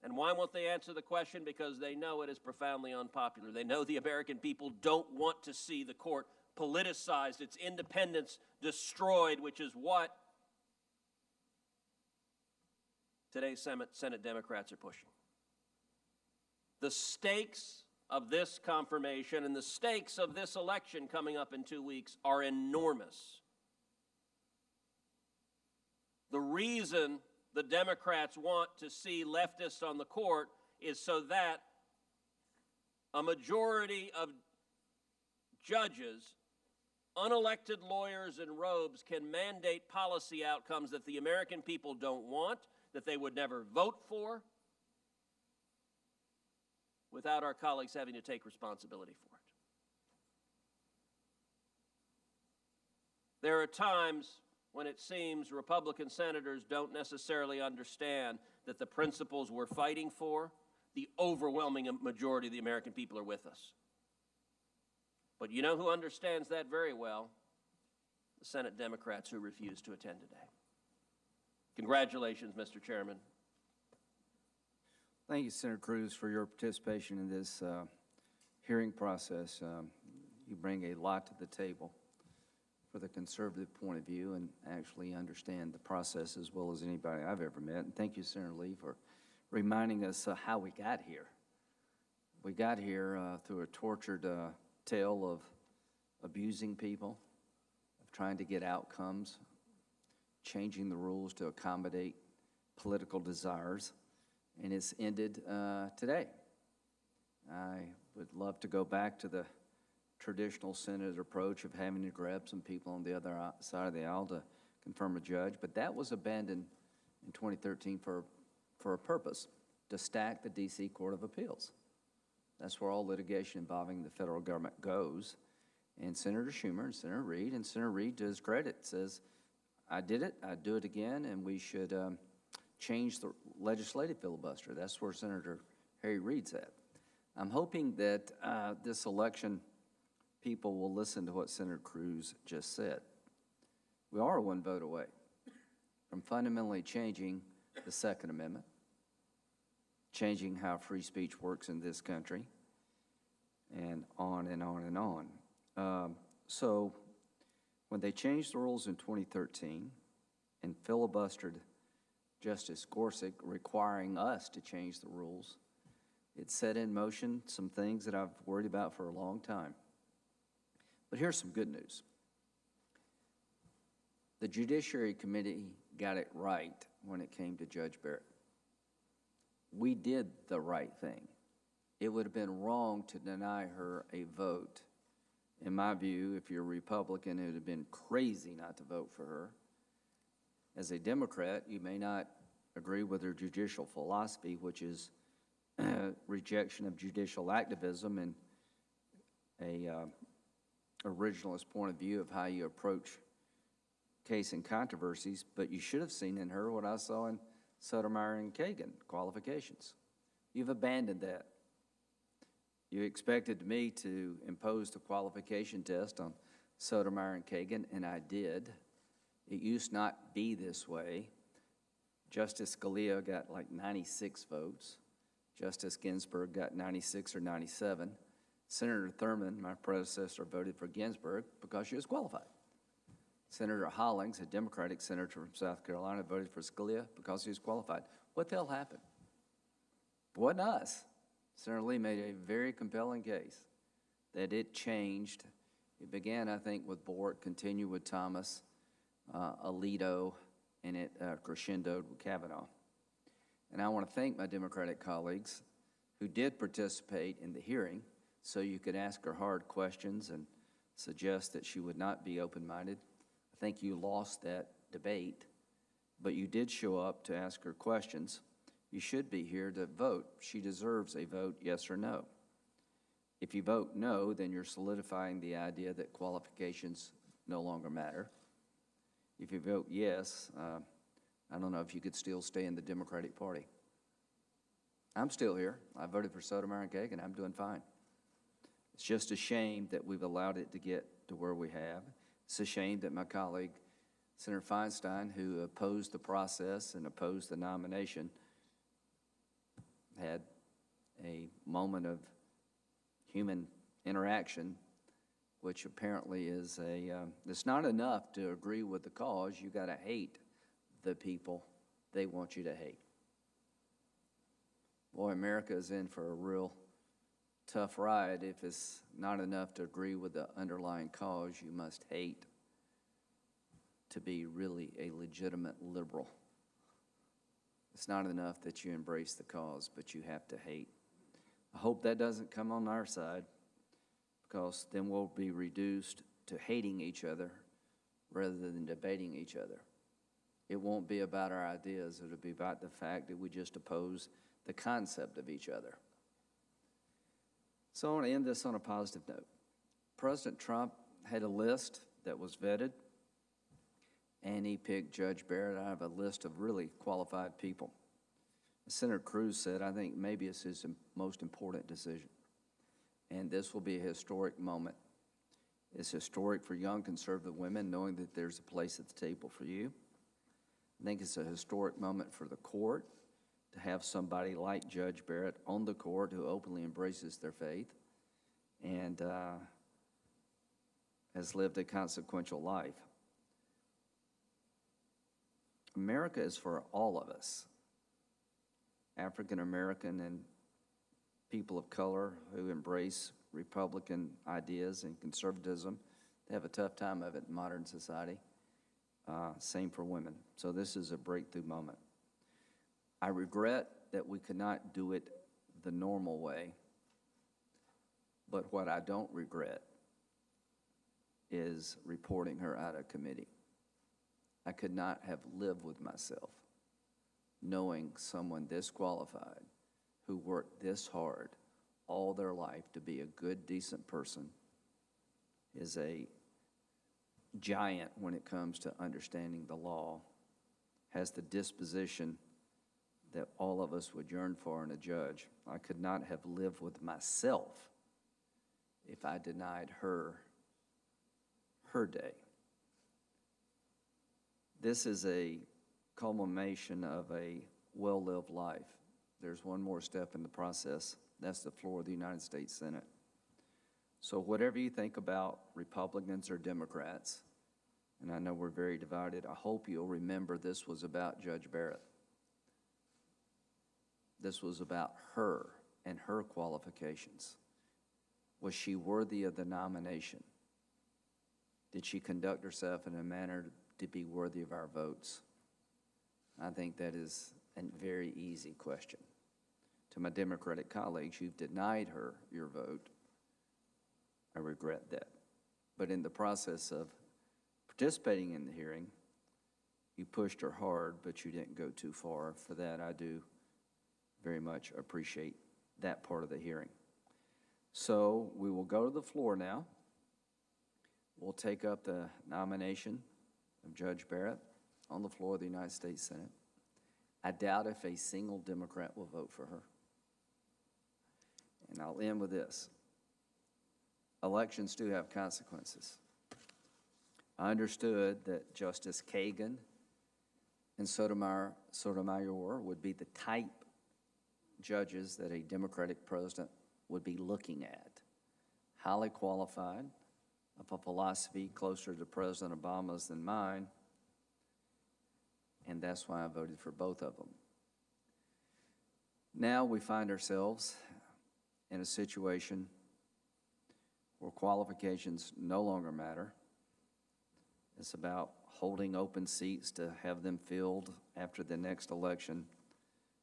And why won't they answer the question? Because they know it is profoundly unpopular. They know the American people don't want to see the court politicized, its independence destroyed, which is what today's Senate Democrats are pushing. The stakes of this confirmation and the stakes of this election coming up in 2 weeks are enormous. The reason the Democrats want to see leftists on the court is so that a majority of judges, unelected lawyers in robes, can mandate policy outcomes that the American people don't want, that they would never vote for, without our colleagues having to take responsibility for it. There are times when it seems Republican senators don't necessarily understand that the principles we're fighting for, the overwhelming majority of the American people are with us. But you know who understands that very well? The Senate Democrats who refuse to attend today. Congratulations, Mr. Chairman. Thank you, Senator Cruz, for your participation in this hearing process. You bring a lot to the table for the conservative point of view and actually understand the process as well as anybody I've ever met. And thank you, Senator Lee, for reminding us how we got here. We got here through a tortured tale of abusing people, of trying to get outcomes, changing the rules to accommodate political desires, and it's ended today. I would love to go back to the traditional Senate approach of having to grab some people on the other side of the aisle to confirm a judge, but that was abandoned in 2013 for a purpose, to stack the D.C. Court of Appeals. That's where all litigation involving the federal government goes. And Senator Schumer and Senator Reid, to his credit, says, I did it, I'd do it again, and we should change the legislative filibuster. That's where Senator Harry Reid's at. I'm hoping that this election people will listen to what Senator Cruz just said. We are one vote away from fundamentally changing the Second Amendment, changing how free speech works in this country, and on and on and on. So when they changed the rules in 2013 and filibustered Justice Gorsuch, requiring us to change the rules, it set in motion some things that I've worried about for a long time. But here's some good news. The Judiciary Committee got it right when it came to Judge Barrett. We did the right thing. It would have been wrong to deny her a vote. In my view, if you're a Republican, it would have been crazy not to vote for her. As a Democrat, you may not agree with her judicial philosophy, which is rejection of judicial activism and a originalist point of view of how you approach case and controversies, but you should have seen in her what I saw in Sotomayor and Kagan, qualifications. You've abandoned that. You expected me to impose the qualification test on Sotomayor and Kagan, and I did. It used not be this way. Justice Scalia got like 96 votes. Justice Ginsburg got 96 or 97. Senator Thurmond, my predecessor, voted for Ginsburg because she was qualified. Senator Hollings, a Democratic senator from South Carolina, voted for Scalia because he was qualified. What the hell happened? It wasn't us. Senator Lee made a very compelling case that it changed. It began, I think, with Barrett, continued with Thomas, Alito, and it crescendoed with Kavanaugh. And I want to thank my Democratic colleagues who did participate in the hearing, so you could ask her hard questions and suggest that she would not be open-minded. I think you lost that debate, but you did show up to ask her questions. You should be here to vote. She deserves a vote, yes or no. If you vote no, then you're solidifying the idea that qualifications no longer matter. If you vote yes, I don't know if you could still stay in the Democratic Party. I'm still here. I voted for Sotomayor and Kagan. I'm doing fine. It's just a shame that we've allowed it to get to where we have. It's a shame that my colleague, Senator Feinstein, who opposed the process and opposed the nomination, had a moment of human interaction, which apparently is it's not enough to agree with the cause. You got to hate the people they want you to hate. Boy, America is in for a real tough ride if it's not enough to agree with the underlying cause. You must hate to be really a legitimate liberal. It's not enough that you embrace the cause, but you have to hate. I hope that doesn't come on our side, because then we'll be reduced to hating each other rather than debating each other. It won't be about our ideas. It'll be about the fact that we just oppose the concept of each other. So I want to end this on a positive note. President Trump had a list that was vetted, and he picked Judge Barrett out of a list of really qualified people. As Senator Cruz said, I think maybe it's his most important decision. And this will be a historic moment. It's historic for young conservative women, knowing that there's a place at the table for you. I think it's a historic moment for the court to have somebody like Judge Barrett on the court who openly embraces their faith and has lived a consequential life. America is for all of us, African American and people of color who embrace Republican ideas and conservatism. They have a tough time of it in modern society. Same for women. So this is a breakthrough moment. I regret that we could not do it the normal way, but what I don't regret is reporting her out of committee. I could not have lived with myself knowing someone this qualified who worked this hard all their life to be a good, decent person is a giant when it comes to understanding the law, has the disposition that all of us would yearn for in a judge. I could not have lived with myself if I denied her day. This is a culmination of a well-lived life. There's one more step in the process. That's the floor of the United States Senate. So whatever you think about Republicans or Democrats, and I know we're very divided, I hope you'll remember this was about Judge Barrett. This was about her and her qualifications. Was she worthy of the nomination? Did she conduct herself in a manner to be worthy of our votes? I think that is a very easy question. To my Democratic colleagues, you've denied her your vote. I regret that. But in the process of participating in the hearing, you pushed her hard, but you didn't go too far. For that, I do very much appreciate that part of the hearing. So we will go to the floor now. We'll take up the nomination of Judge Barrett on the floor of the United States Senate. I doubt if a single Democrat will vote for her. And I'll end with this. Elections do have consequences. I understood that Justice Kagan and Sotomayor would be the type judges that a Democratic president would be looking at. Highly qualified, of a philosophy closer to President Obama's than mine, and that's why I voted for both of them. Now we find ourselves in a situation where qualifications no longer matter. It's about holding open seats to have them filled after the next election.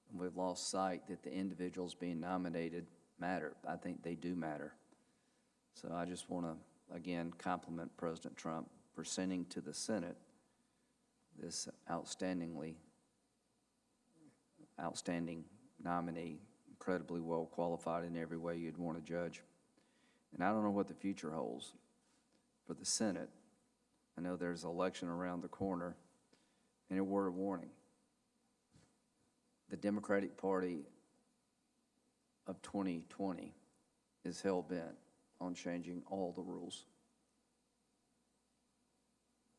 And we've lost sight that the individuals being nominated matter. I think they do matter. So I just want to, again, compliment President Trump for sending to the Senate this outstanding nominee, incredibly well qualified in every way you'd want to judge. And I don't know what the future holds for the Senate. I know there's an election around the corner, and a word of warning. The Democratic Party of 2020 is hell-bent on changing all the rules.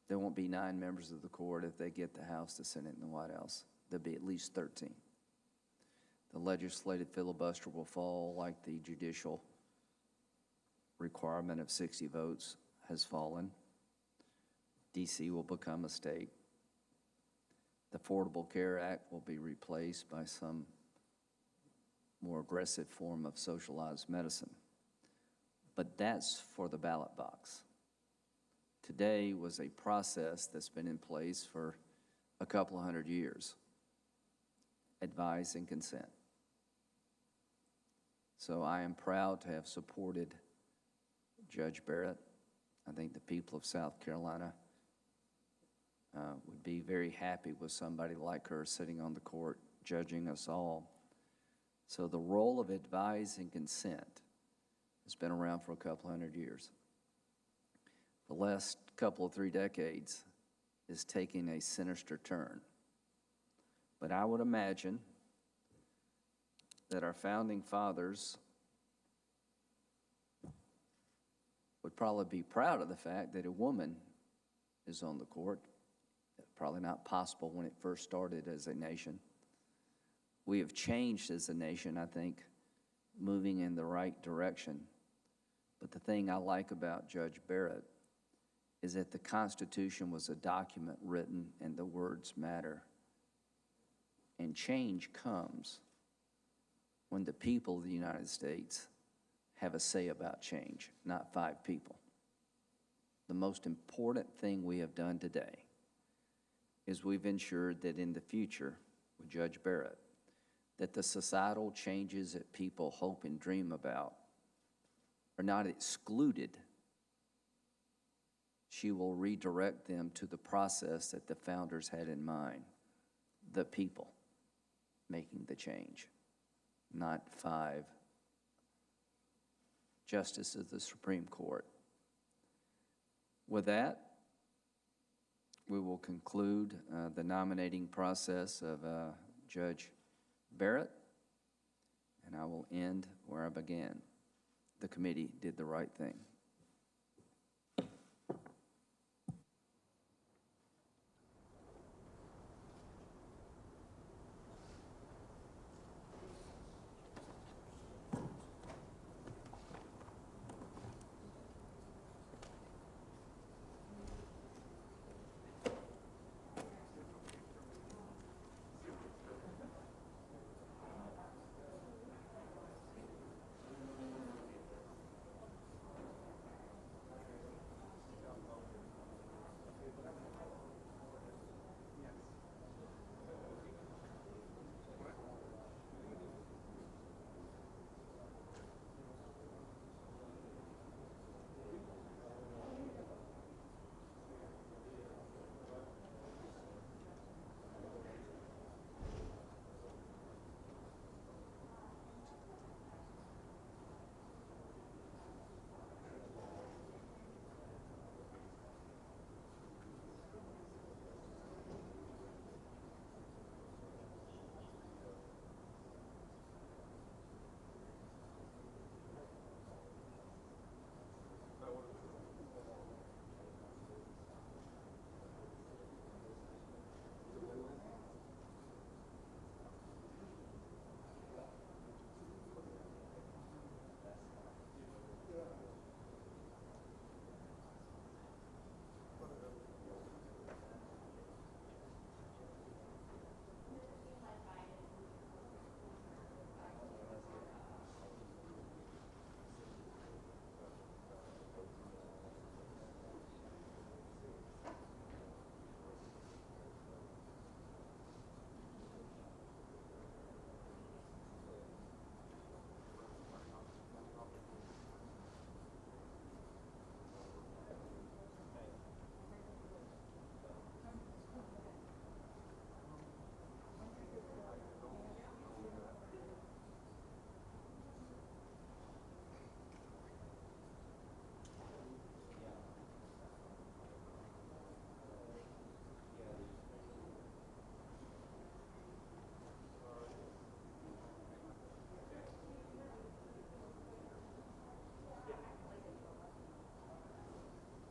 There won't be 9 members of the court if they get the House, the Senate, and the White House. There'll be at least 13. The legislative filibuster will fall like the judicial requirement of 60 votes has fallen. D.C. will become a state. The Affordable Care Act will be replaced by some more aggressive form of socialized medicine. But that's for the ballot box. Today was a process that's been in place for a couple of 100 years. Advise and consent. So I am proud to have supported Judge Barrett. I think the people of South Carolina would be very happy with somebody like her sitting on the court judging us all. So the role of advise and consent has been around for a couple 100 years. The last couple of 3 decades is taking a sinister turn. But I would imagine that our founding fathers would probably be proud of the fact that a woman is on the court. Probably not possible when it first started as a nation. We have changed as a nation, I think, moving in the right direction. But the thing I like about Judge Barrett is that the Constitution was a document written and the words matter. And change comes when the people of the United States have a say about change, not 5 people. The most important thing we have done today is we've ensured that in the future, with Judge Barrett, that the societal changes that people hope and dream about are not excluded. She will redirect them to the process that the founders had in mind, the people making the change, not 5 justices of the Supreme Court. With that, we will conclude the nominating process of Judge Barrett, and I will end where I began. The committee did the right thing.